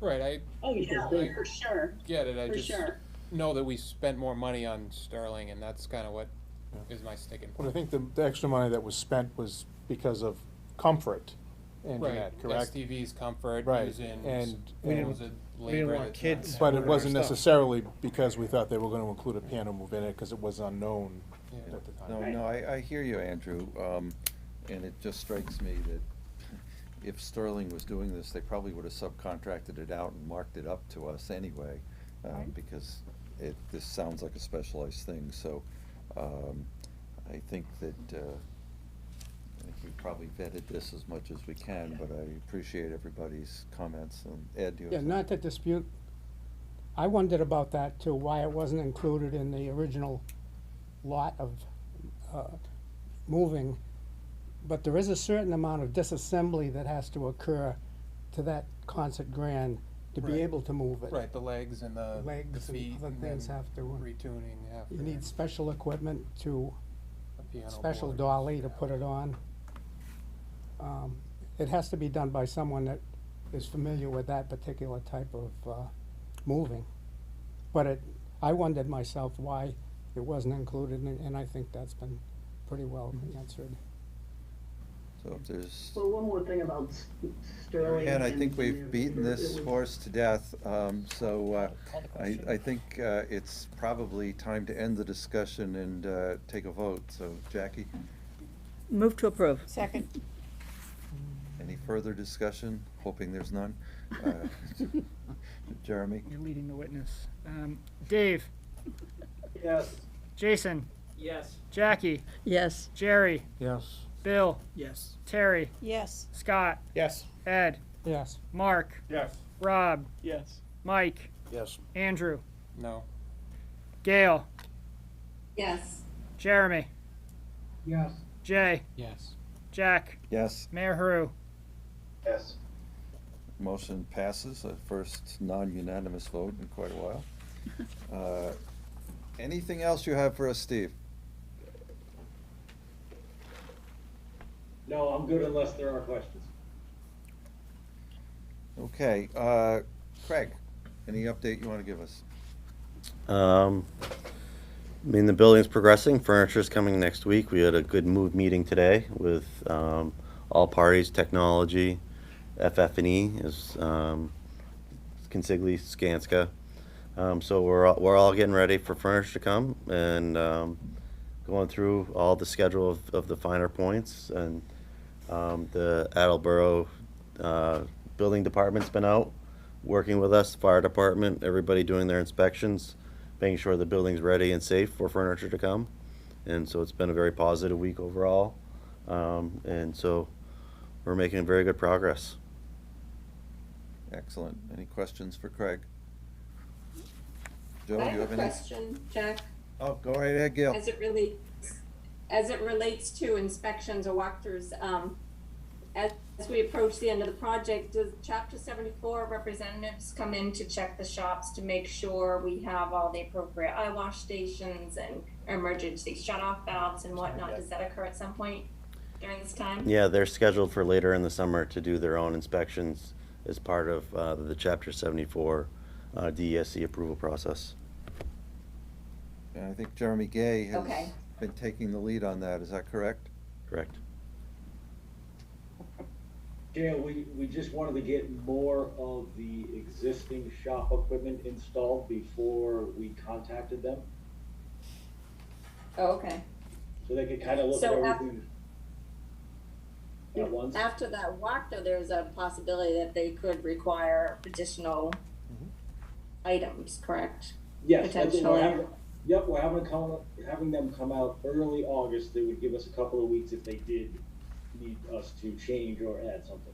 Right, Oh, yeah, I for sure. get it, I For just sure. know that we spent more money on Sterling, and that's kinda what is my sticking But I point. think the extra money that was spent was because of comfort and Right, that, correct? STV's comfort, Right, using and- supposed we didn't labor want that's kids not But there. it wasn't necessarily because we thought they were gonna include a piano move in it, cause it was unknown Yeah. at the time. No, no, I hear you, Andrew, and it just strikes me that if Sterling was doing this, they probably would have subcontracted it out and marked it up to us anyway, because this sounds like a specialized thing, so, I think that, I think we probably vetted this as much as we can, but I appreciate everybody's comments, and Ed, do you have Yeah, something? not to dispute, I wondered about that too, why it wasn't included in the original lot of, moving. But there is a certain amount of disassembly that has to occur to that concert grand to be Right. able to move it. Right, the legs and the Legs and feet, other and things then have to, retuning after. you need special equipment to, a piano special board. dolly to put it on. It has to be done by someone that is familiar with that particular type of, moving. But I wondered myself why it wasn't included, and I think that's been pretty well answered. So if there's. Well, one more thing about Sterling. And I and think their- we've beaten their this ability- horse to death, so I think it's probably time to end the discussion and take a vote. So Jackie, Move to approve. Second. any further discussion? Hoping there's none. Jeremy? You're leading the witness. Dave, Yes. Jason, Yes. Jackie, Yes. Jerry, Yes. Bill, Yes. Terry, Yes. Scott, Yes. Ed, Yes. Mark, Yes. Rob, Yes. Mike, Yes. Andrew, No. Gail, Yes. Jeremy, Yes. Jay, Yes. Jack, Yes. Mayor Haru. Yes. Motion passes, a first non-unanimous vote in quite a while. Anything else you have for us, Steve? No, I'm good unless there are questions. Okay, Craig, any update you want to give us? I mean, the building's progressing, furniture's coming next week. We had a good move meeting today with all parties, technology, FF&E is Consigli, Skanska. So we're all getting ready for furniture to come and going through all the schedule of the finer points. And the Attleboro building department's been out working with us, fire department, everybody doing their inspections, making sure the building's ready and safe for furniture to come. And so it's been a very positive week overall. And so we're making very good progress. Excellent. Any questions for Craig? Joe, I you have have a any? question, Jack. Oh, go right ahead, Gail. As it relates to inspections or walkthroughs, as we approach the end of the project, does Chapter 74 representatives come in to check the shops to make sure we have all the appropriate eye wash stations and emergency shut-off valves and whatnot? Does that occur at some point during this time? Yeah, they're scheduled for later in the summer to do their own inspections as part of the Chapter 74 DESC approval process. And I think Jeremy Gay has Okay. been taking the lead on that. Is that correct? Correct. Gail, we just wanted to get more of the existing shop equipment installed before we contacted them, Oh, okay. so they could kind of look at So everything at once. After that walkthrough, there's a possibility that they could require additional items, correct? Yes, that's what we're Potentially. having, yep, we're having them come out early August. They would give us a couple of weeks if they did need us to change or add something.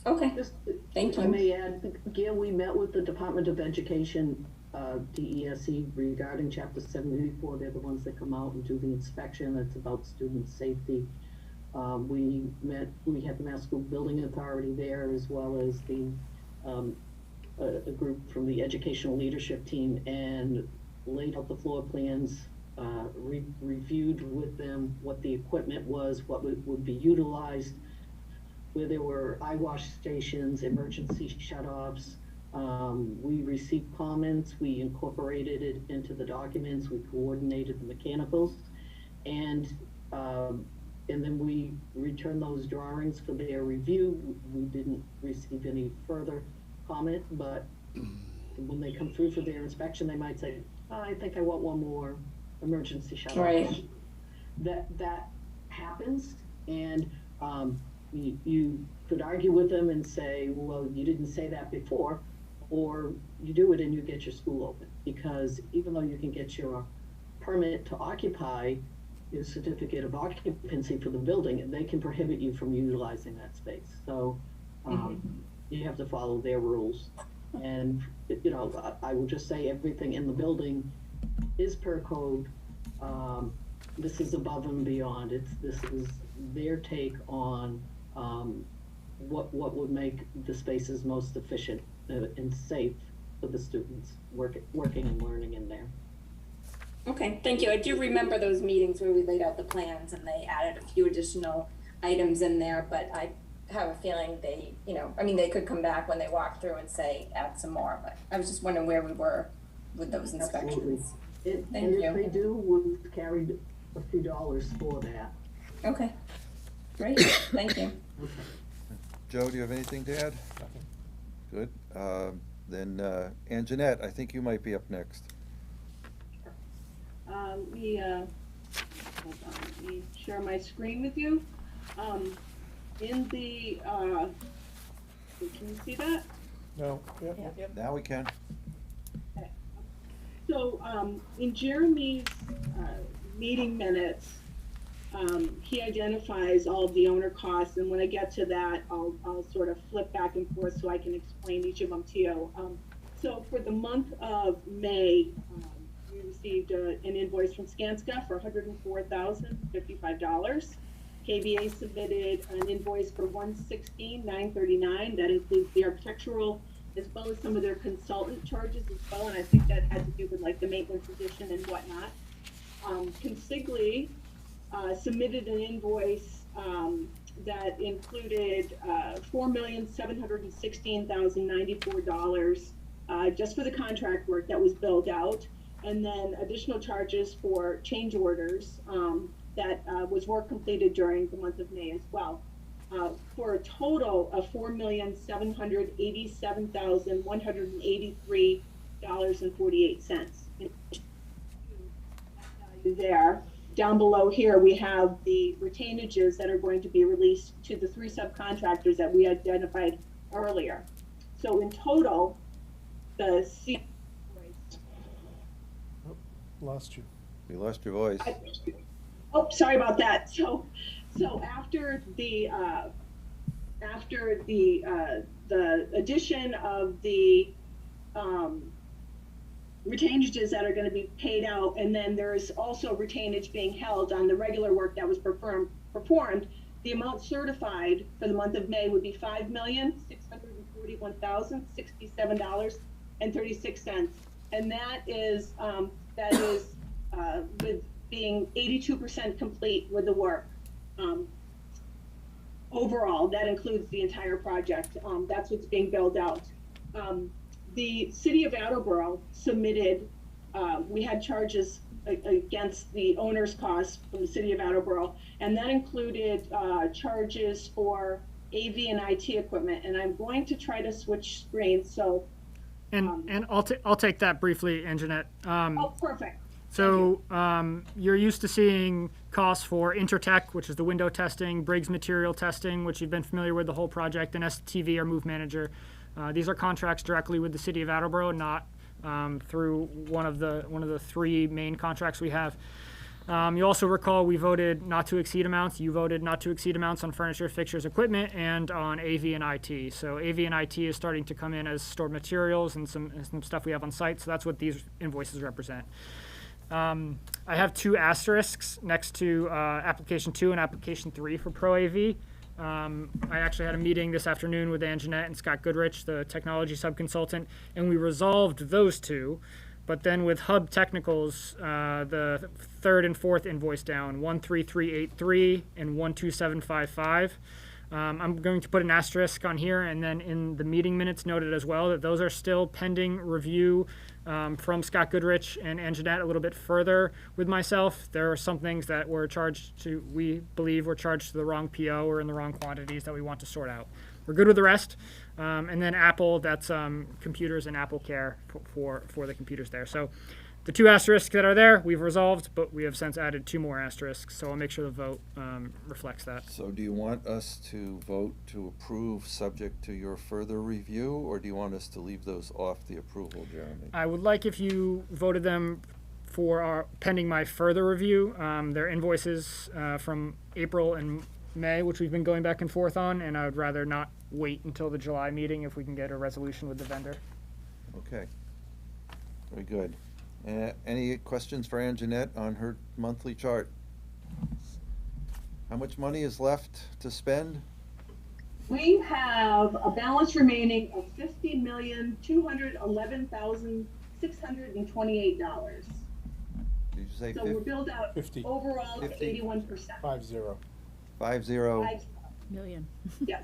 Okay, Just, thank if I you. may add, Gail, we met with the Department of Education, DESE, regarding Chapter 74. They're the ones that come out and do the inspection. It's about student safety. We had the Mass School Building Authority there, as well as a group from the educational leadership team, and laid out the floor plans, reviewed with them what the equipment was, what would be utilized. where there were eye wash stations, emergency shut-offs. We received comments, we incorporated it into the documents, we coordinated the mechanicals, and then we returned those drawings for their review. We didn't receive any further comment, but when they come through for their inspection, they might say, oh, I think I want one more emergency shut-off. Right. That happens, and you could argue with them and say, well, you didn't say that before, or you do it and you get your school open. Because even though you can get your permit to occupy, your certificate of occupancy for the building, they can prohibit you from utilizing that space. So you have to follow their rules. And, you know, I will just say everything in the building is per code. This is above and beyond. This is their take on what would make the spaces most efficient and safe for the students working and learning in there. Okay, thank you. I do remember those meetings where we laid out the plans and they added a few additional items in there, but I have a feeling they, you know, I mean, they could come back when they walk through and say, add some more, but I was just wondering where we were with those inspections. And Thank you. if they do, we've carried a few dollars for that. Okay, great, thank you. Joe, do you have anything to add? Nothing. Good. Then Anjanette, I think you might be up next. Let me, hold on, let me share my screen with you. In the, can you see that? No, yep. Now we can. So, in Jeremy's, meeting minutes, he identifies all of the owner costs, and when I get to that, I'll sort of flip back and forth so I can explain each of them to you. So for the month of May, we received an invoice from Skanska for $104,055. KVA submitted an invoice for $116,939. That includes the architectural as well as some of their consultant charges as well, and I think that had to do with like the maintenance addition and whatnot. Consigli submitted an invoice that included $4,716,094 just for the contract work that was billed out, and then additional charges for change orders that was work completed during the month of May as well, for a total of $4,787,183.48. There. Down below here, we have the retainages that are going to be released to the 3 subcontractors that we identified earlier. So in total, the Lost you. We lost your voice. oh, sorry about that. So after the addition of the retainages that are going to be paid out, and then there's also retainage being held on the regular work that was performed, the amount certified for the month of May would be $5,641,067.36, and that is with being 82% complete with the work. Overall, that includes the entire project. That's what's being billed out. The city of Attleboro submitted, we had charges against the owner's costs from the city of Attleboro, and that included charges for AV and IT equipment. And I'm going to try to switch screens. So, and I'll take that briefly, Anjanette. oh, perfect. So you're used to seeing costs for Intertech, which is the window testing, Briggs material testing, which you've been familiar with the whole project, and STV, our move manager. These are contracts directly with the city of Attleboro, not through one of the 3 main contracts we have. You also recall we voted not to exceed amounts. You voted not to exceed amounts on furniture, fixtures, equipment, and on AV and IT. So AV and IT is starting to come in as stored materials and some stuff we have on site. So that's what these invoices represent. I have 2 asterisks next to application 2 and application 3 for Pro AV. I actually had a meeting this afternoon with Anjanette and Scott Goodrich, the technology subconsultant, and we resolved those 2. But then with Hub Technicals, the 3rd and 4th invoice down, 13383 and 12755, I'm going to put an asterisk on here, and then in the meeting minutes noted as well that those are still pending review from Scott Goodrich and Anjanette a little bit further with myself. There are some things that were charged to, we believe were charged to the wrong PO or in the wrong quantities that we want to sort out. We're good with the rest. And then Apple, that's computers and Apple Care for the computers there. So the 2 asterisks that are there, we've resolved, but we have since added 2 more asterisks. So I'll make sure the vote reflects that. So do you want us to vote to approve subject to your further review, or do you want us to leave those off the approval, Jeremy? I would like if you voted them for our pending my further review. They're invoices from April and May, which we've been going back and forth on, and I would rather not wait until the July meeting if we can get a resolution with the vendor. Okay. Very good. Any questions for Anjanette on her monthly chart? How much money is left to spend? We have a balance remaining of $50,211,628. Did you say So we're billed out 50. overall to 50. 81%. 50. 50? Million. Yeah,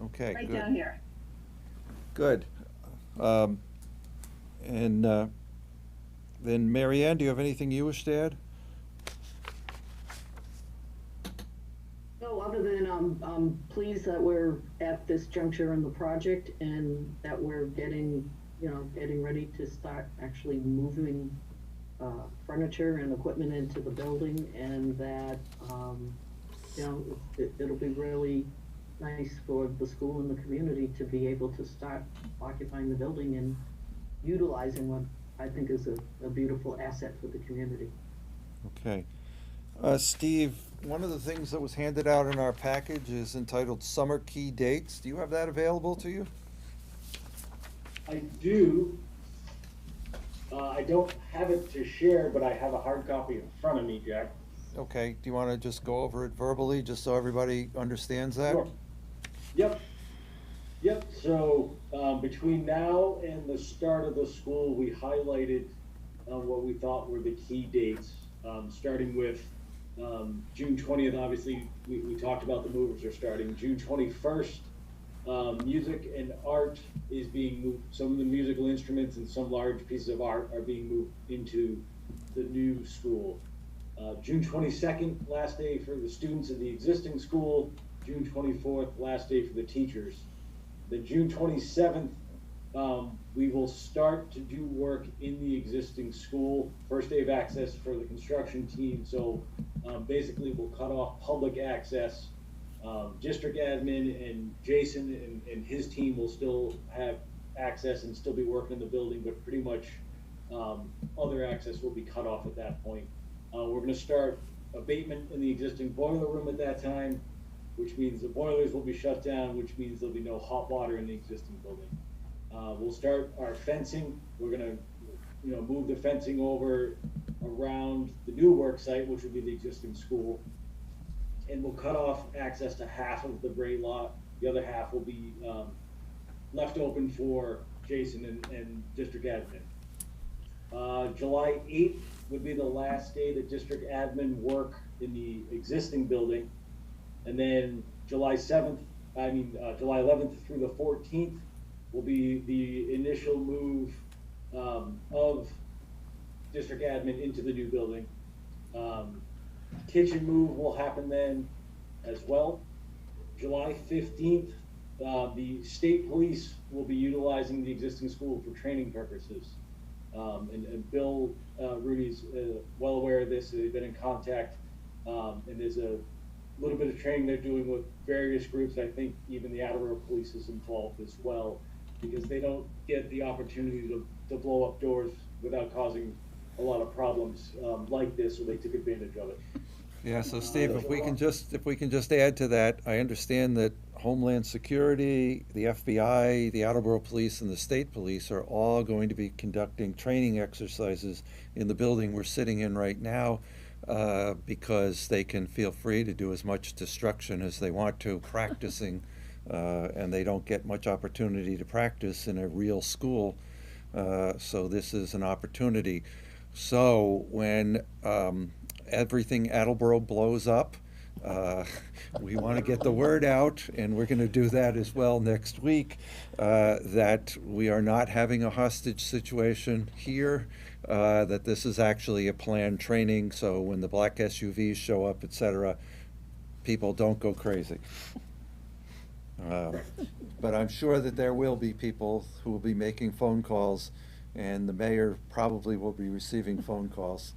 Okay, right good. down here. Good. Then Mary Ann, do you have anything you wish to add? No, other than I'm pleased that we're at this juncture in the project and that we're getting ready to start actually moving furniture and equipment into the building, and that it'll be really nice for the school and the community to be able to start occupying the building and utilizing what I think is a beautiful asset for the community. Okay. Steve, one of the things that was handed out in our package is entitled Summer Key Dates. Do you have that available to you? I do. I don't have it to share, but I have a hard copy in front of me, Jack. Okay, do you want to just go over it verbally, just so everybody understands that? Sure. Yep, so between now and the start of the school, we highlighted what we thought were the key dates, starting with June 20th. Obviously, we talked about the movers are starting. June 21st, music and art is being moved. Some of the musical instruments and some large pieces of art are being moved into the new school. June 22nd, last day for the students in the existing school. June 24th, last day for the teachers. Then June 27th, we will start to do work in the existing school. First day of access for the construction team. So basically we'll cut off public access. District admin and Jason and his team will still have access and still be working in the building, but pretty much other access will be cut off at that point. We're going to start abatement in the existing boiler room at that time, which means the boilers will be shut down, which means there'll be no hot water in the existing building. We'll start our fencing. We're going to move the fencing over around the new work site, which will be the existing school. And we'll cut off access to half of the Bray lot. The other half will be left open for Jason and district admin. July 8th would be the last day that district admin work in the existing building. And then July 11th through the 14th will be the initial move of district admin into the new building. Kitchen move will happen then as well. July 15th, the state police will be utilizing the existing school for training purposes. And Bill Rudy's well aware of this. They've been in contact, and there's a little bit of training they're doing with various groups. I think even the Attleboro police is involved as well, because they don't get the opportunity to blow up doors without causing a lot of problems like this, so they took advantage of it. Yeah, so Steve, if we can just add to that, I understand that Homeland Security, the FBI, the Attleboro Police, and the State Police are all going to be conducting training exercises in the building we're sitting in right now, because they can feel free to do as much destruction as they want to practicing, and they don't get much opportunity to practice in a real school, so this is an opportunity. So when everything Attleboro blows up, We want to get the word out, and we're going to do that as well next week, that we are not having a hostage situation here, that this is actually a planned training, so when the black SUVs show up, et cetera, people don't go crazy. But I'm sure that there will be people who will be making phone calls, and the mayor probably will be receiving phone calls.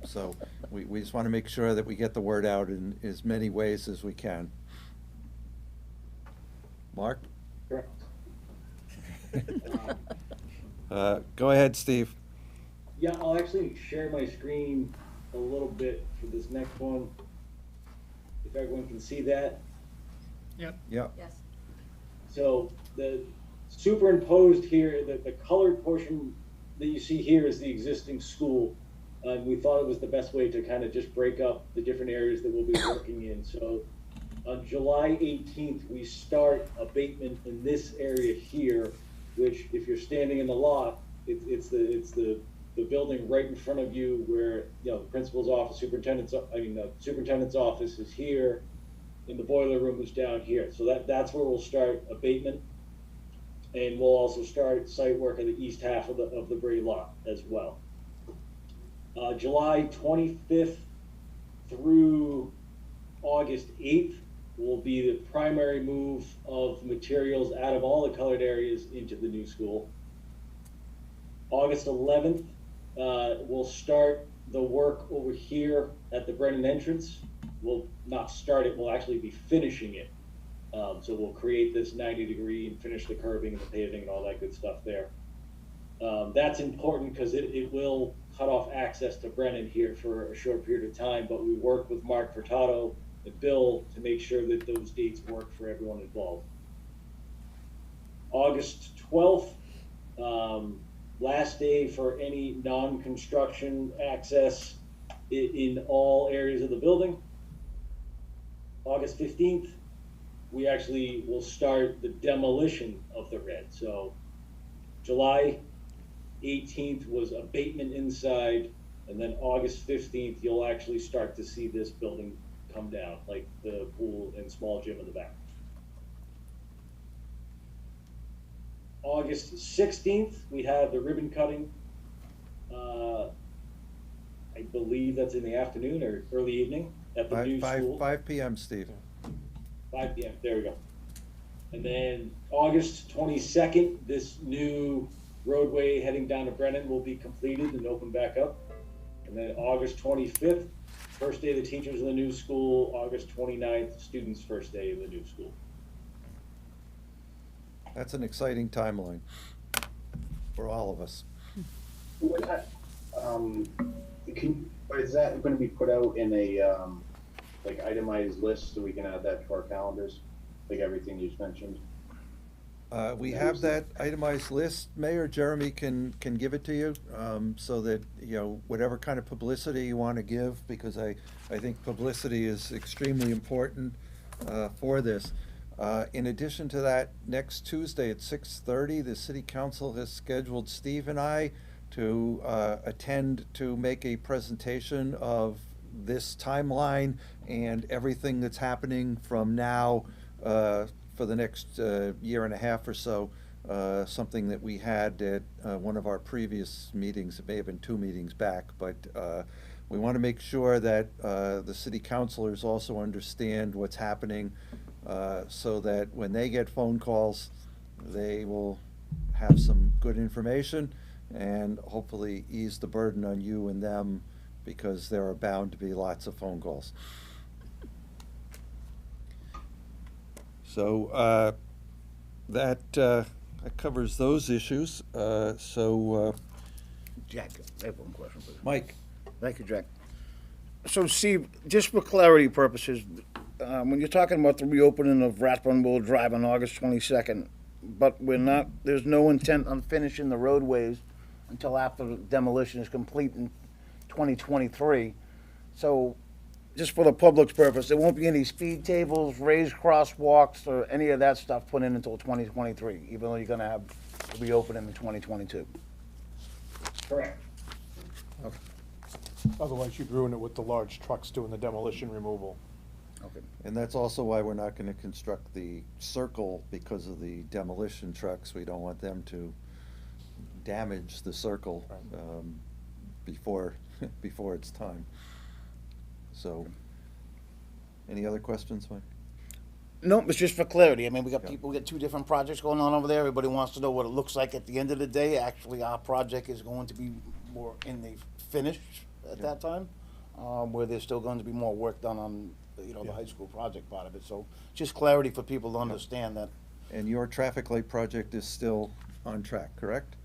So we just want to make sure that we get the word out in as many ways as we can. Mark? Correct. Go ahead, Steve. Yeah, I'll actually share my screen a little bit for this next one, if everyone can see that. Yep. Yep. Yes. So the superimposed here, the colored portion that you see here is the existing school. And we thought it was the best way to kind of just break up the different areas that we'll be working in. So on July 18th, we start abatement in this area here, which if you're standing in the lot, it's the building right in front of you where, you know, the principal's office, the superintendent's office is here, and the boiler room is down here. So that's where we'll start abatement. And we'll also start site work in the east half of the Bray lot as well. July 25th through August 8th will be the primary move of materials out of all the colored areas into the new school. August 11th, we'll start the work over here at the Brennan entrance. We'll not start it, we'll actually be finishing it. So we'll create this 90-degree and finish the curbing and the paving and all that good stuff there. That's important because it will cut off access to Brennan here for a short period of time, but we work with Mark Furtado and Bill to make sure that those dates work for everyone involved. August 12th, last day for any non-construction access in all areas of the building. August 15th, we actually will start the demolition of the red. So July 18th was abatement inside, and then August 15th, you'll actually start to see this building come down, like the pool and small gym in the back. August 16th, we have the ribbon cutting. I believe that's in the afternoon or early evening at the new school. 5 p.m., Steve. 5 p.m., there we go. And then August 22nd, this new roadway heading down to Brennan will be completed and open back up. And then August 25th, first day of the teachers in the new school. August 29th, students' first day of the new school. That's an exciting timeline for all of us. Is that going to be put out in a like itemized list so we can add that to our calendars, like everything you just mentioned? We have that itemized list. Mayor Jeremy can give it to you, so that, you know, whatever kind of publicity you want to give, because I think publicity is extremely important for this. In addition to that, next Tuesday at 6:30, the City Council has scheduled Steve and I to attend to make a presentation of this timeline and everything that's happening from now for the next year and a half or so, something that we had at one of our previous meetings. It may have been 2 meetings back, but we want to make sure that the city councilors also understand what's happening, so that when they get phone calls, they will have some good information and hopefully ease the burden on you and them, because there are bound to be lots of phone calls. So that covers those issues. Jack, I have one question, please. Mike. Thank you, Jack. So, Steve, just for clarity purposes, when you're talking about the reopening of Rathbun Mill Drive on August 22nd, but there's no intent on finishing the roadways until after the demolition is complete in 2023. So, just for the public's purpose, there won't be any speed tables, raised crosswalks, or any of that stuff put in until 2023, even though you're gonna have the reopening in 2022. Correct. Otherwise, you'd ruin it with the large trucks doing the demolition removal. Okay. And that's also why we're not gonna construct the circle because of the demolition trucks. We don't want them to damage the circle, before, before it's time. So, any other questions, Mike? No, it's just for clarity. I mean, we got Yeah. people, we got two different projects going on over there. Everybody wants to know what it looks like at the end of the day. Actually, our project is going to be more in the finish at that time, where there's still going to be more work done on, the high school project part of it. So just clarity for people to understand that. And your traffic light project is still on track, correct?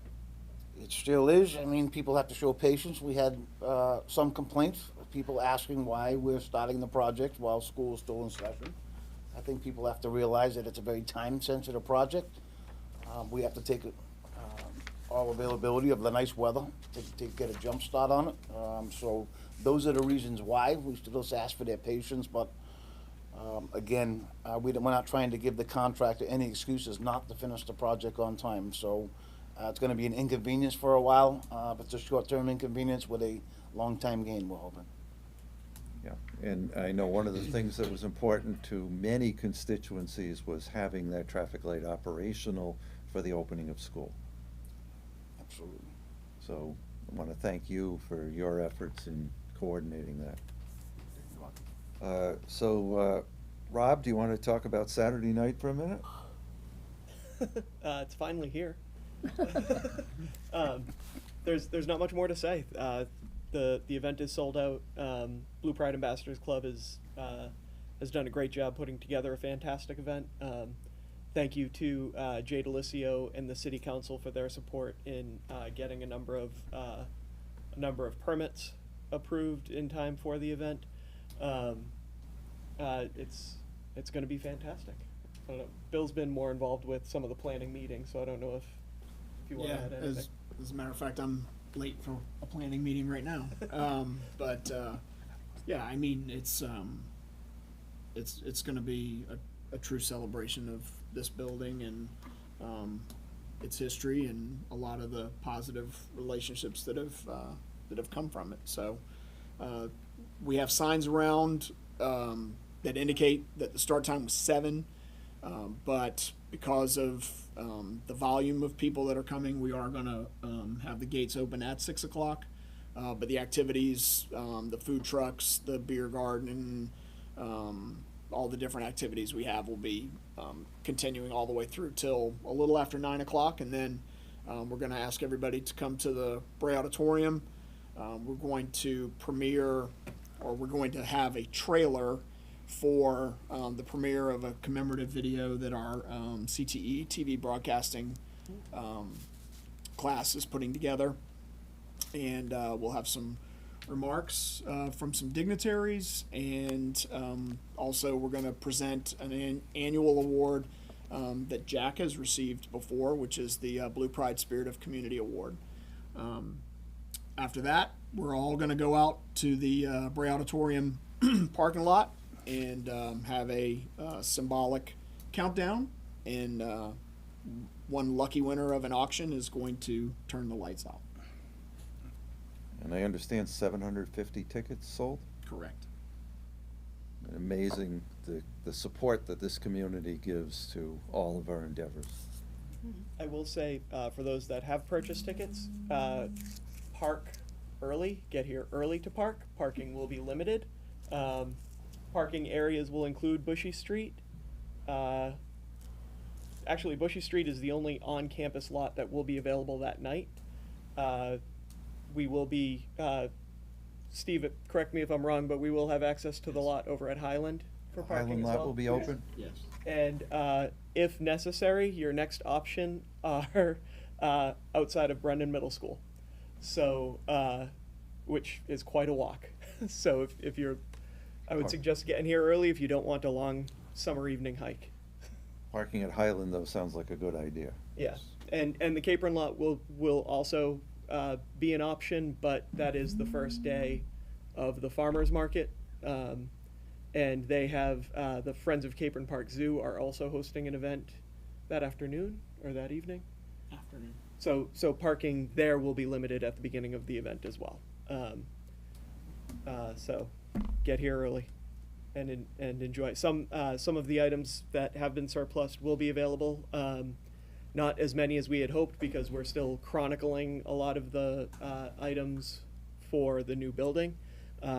It still is. I mean, people have to show patience. We had some complaints, people asking why we're starting the project while school is still in session. I think people have to realize that it's a very time-sensitive project. We have to take all availability of the nice weather to get a jump start on it. So those are the reasons why. We still just ask for their patience, but again, we're not trying to give the contractor any excuses not to finish the project on time. So it's gonna be an inconvenience for a while, but it's a short-term inconvenience with a long-time gain, we're hoping. Yeah, and I know one of the things that was important to many constituencies was having that traffic light operational for the opening of school. Absolutely. So I want to thank you for your efforts in coordinating that. Rob, do you want to talk about Saturday night for a minute? It's finally here. There's not much more to say. The event is sold out. Blue Pride Ambassadors Club has done a great job putting together a fantastic event. Thank you to Jay DeLisio and the City Council for their support in getting a number of permits approved in time for the event. It's going to be fantastic. I don't know. Bill's been more involved with some of the planning meetings, so I don't know if you want to add anything. As a matter of fact, I'm late for a planning meeting right now. Yeah, I mean, it's going to be a true celebration of this building and its history and a lot of the positive relationships that have come from it. So we have signs around that indicate that the start time was 7, but because of the volume of people that are coming, we are going to have the gates open at 6 o'clock. But the activities, the food trucks, the beer garden, all the different activities we have will be continuing all the way through till a little after 9 o'clock. And then we're going to ask everybody to come to the Bray Auditorium. We're going to we're going to have a trailer for the premiere of a commemorative video that our CTE TV broadcasting class is putting together. And we'll have some remarks from some dignitaries, and also we're going to present an annual award that Jack has received before, which is the Blue Pride Spirit of Community Award. After that, we're all going to go out to the Bray Auditorium parking lot and have a symbolic countdown, and one lucky winner of an auction is going to turn the lights out. And I understand 750 tickets sold? Correct. And amazing the support that this community gives to all of our endeavors. I will say, for those that have purchased tickets, park early, get here early to park. Parking will be limited. Parking areas will include Bushy Street. Actually, Bushy Street is the only on-campus lot that will be available that night. We will be, Steve, correct me if I'm wrong, but we will have access to the lot over at Highland for parking Highland as lot well. will be open? Yes. And if necessary, your next option are outside of Brendan Middle School. So, which is quite a walk. So if you're, I would suggest getting here early if you don't want a long summer evening hike. Parking at Highland, though, sounds like a good idea. Yeah, and the Capron lot will also be an option, but that is the first day of the farmers market. And they have, the Friends of Capron Park Zoo are also hosting an event that afternoon or that evening. Afternoon. So parking there will be limited at the beginning of the event as well. So get here early. and enjoy. Some of the items that have been surplused will be available. Not as many as we had hoped because we're still chronicling a lot of the items for the new building.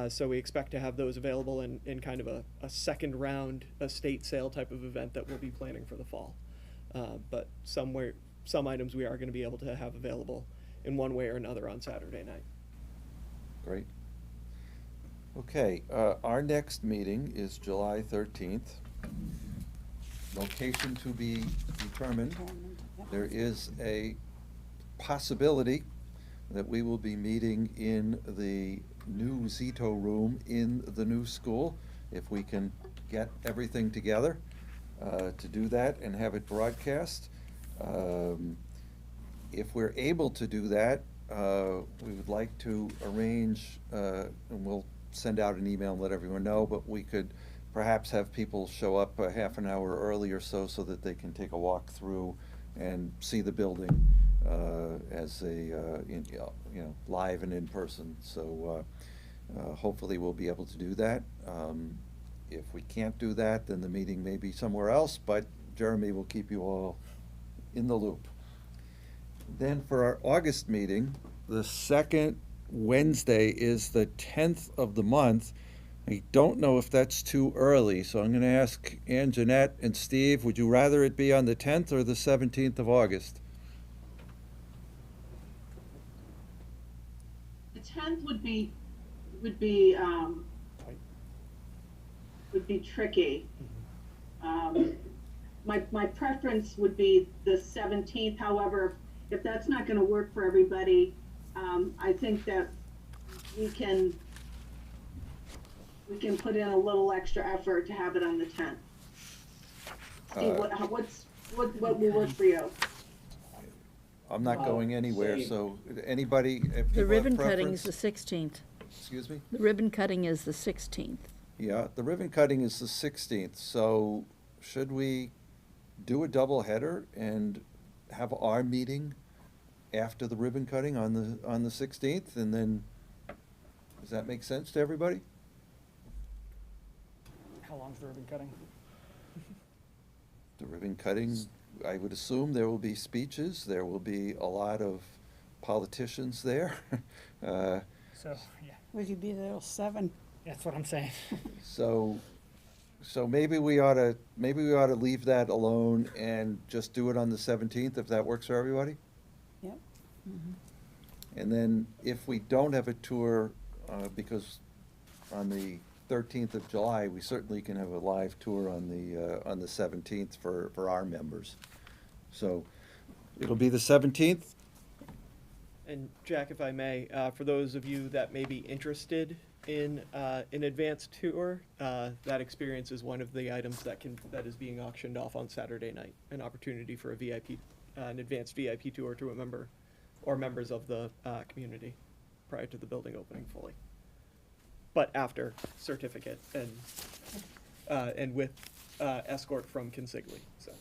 So we expect to have those available in kind of a second round estate sale type of event that we'll be planning for the fall. But some items we are going to be able to have available in one way or another on Saturday night. Great. Okay, our next meeting is July 13th. Location to be determined. There is a possibility that we will be meeting in the new Zito room in the new school, if we can get everything together to do that and have it broadcast. If we're able to do that, we would like to arrange, and we'll send out an email and let everyone know, but we could perhaps have people show up a half an hour early or so that they can take a walk through and see the building as live and in person. So hopefully we'll be able to do that. If we can't do that, then the meeting may be somewhere else, but Jeremy will keep you all in the loop. Then for our August meeting, the second Wednesday is the 10th of the month. I don't know if that's too early, so I'm going to ask Ann, Jeanette, and Steve, would you rather it be on the 10th or the 17th of August? The 10th would be tricky. My preference would be the 17th. However, if that's not going to work for everybody, I think that we can put in a little extra effort to have it on the 10th. Steve, what will work for you? I'm not going anywhere, same. so anybody, if The people have ribbon cutting is preference? the 16th. Excuse me? The ribbon cutting is the 16th. Yeah, the ribbon cutting is the 16th, so should we do a double header and have our meeting after the ribbon cutting on the 16th, and then, does that make sense to everybody? How long's the ribbon cutting? The ribbon cutting, I would assume there will be speeches, there will be a lot of politicians there. So, yeah, Will you be there till 7? that's what I'm saying. So maybe we ought to leave that alone and just do it on the 17th, if that works for everybody? Yep. And then if we don't have a tour, because on the 13th of July, we certainly can have a live tour on the 17th for our members. So it'll be the 17th. And Jack, if I may, for those of you that may be interested in an advanced tour, that experience is one of the items that is being auctioned off on Saturday night. An opportunity for an advanced VIP tour to a member or members of the community prior to the building opening fully, but after certificate and with escort from Consigli. So.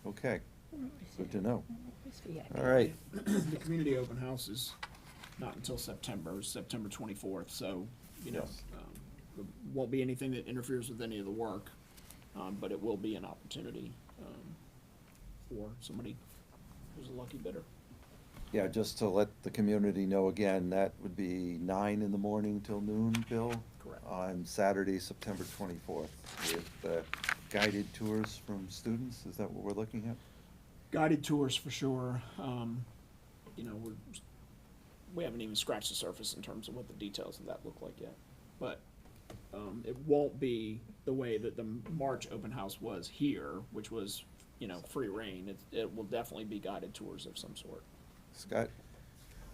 Okay, good to know. All right. The community open house is not until September 24th, so, there won't be anything that interferes with any of the work, but it will be an opportunity for somebody who's a lucky bidder. Yeah, just to let the community know again, that would be 9 in the morning till noon, Bill? Correct. On Saturday, September 24th, with guided tours from students, is that what we're looking at? Guided tours for sure. We haven't even scratched the surface in terms of what the details of that look like yet. But it won't be the way that the March open house was here, which was, free reign. It will definitely be guided tours of some sort. Scott?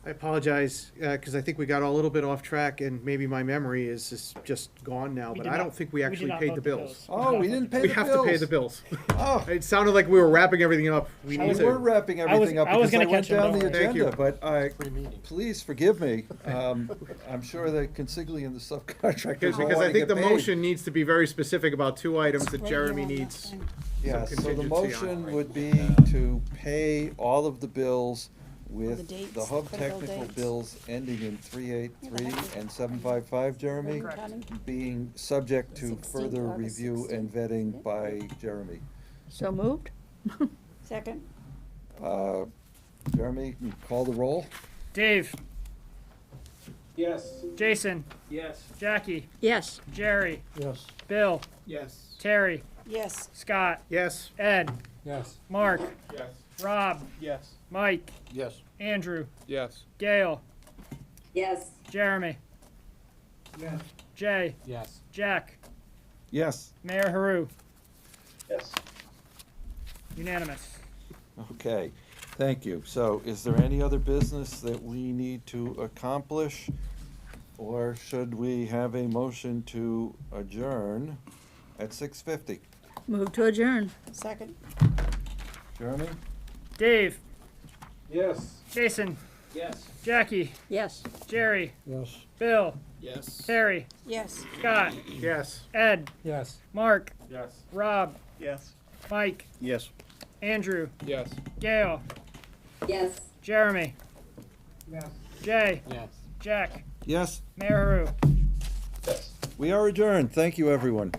I apologize, because I think we got a little bit off track, and maybe my memory is just gone now, We but did I not- don't think we we actually did not paid vote the the bills. bills. Oh, we didn't pay We the have bills. to pay the bills. Oh. It sounded like we were wrapping everything up. We We need to. were wrapping everything up I was because I gonna went catch him, down the don't worry. Thank you. agenda, but please forgive me. I'm sure that Consigli and the subcontractors Because all I want to think get the paid. motion needs to be very specific about 2 items that Right Jeremy here on that needs. thing. Yeah, some so the contingency on. motion would be to pay all of the bills with dates, the hub critical technical dates. bills ending in 383 and 755, Jeremy, being subject to 16th, further August review and 16th. vetting by Jeremy. So moved? Second? Jeremy, you call the roll? Dave, Yes. Jason, Yes. Jackie, Yes. Jerry, Yes. Bill, Yes. Terry, Yes. Scott, Yes. Ed, Yes. Mark, Yes. Rob, Yes. Mike, Yes. Andrew, Yes. Gail, Yes. Jeremy, Yes. Jay, Yes. Jack, Yes. Mayor Haru. Yes. Unanimous. Okay, thank you. So is there any other business that we need to accomplish? Or should we have a motion to adjourn at 6:50? Move to adjourn. Second? Jeremy? Dave, Yes. Jason, Yes. Jackie, Yes. Jerry, Yes. Bill, Yes. Terry, Yes. Scott, Yes. Ed, Yes. Mark, Yes. Rob, Yes. Mike, Yes. Andrew, Yes. Gail, Yes. Jeremy, Yes. Jay, Yes. Jack, Yes, Mayor Haru. Yes. we are adjourned. Thank you, everyone.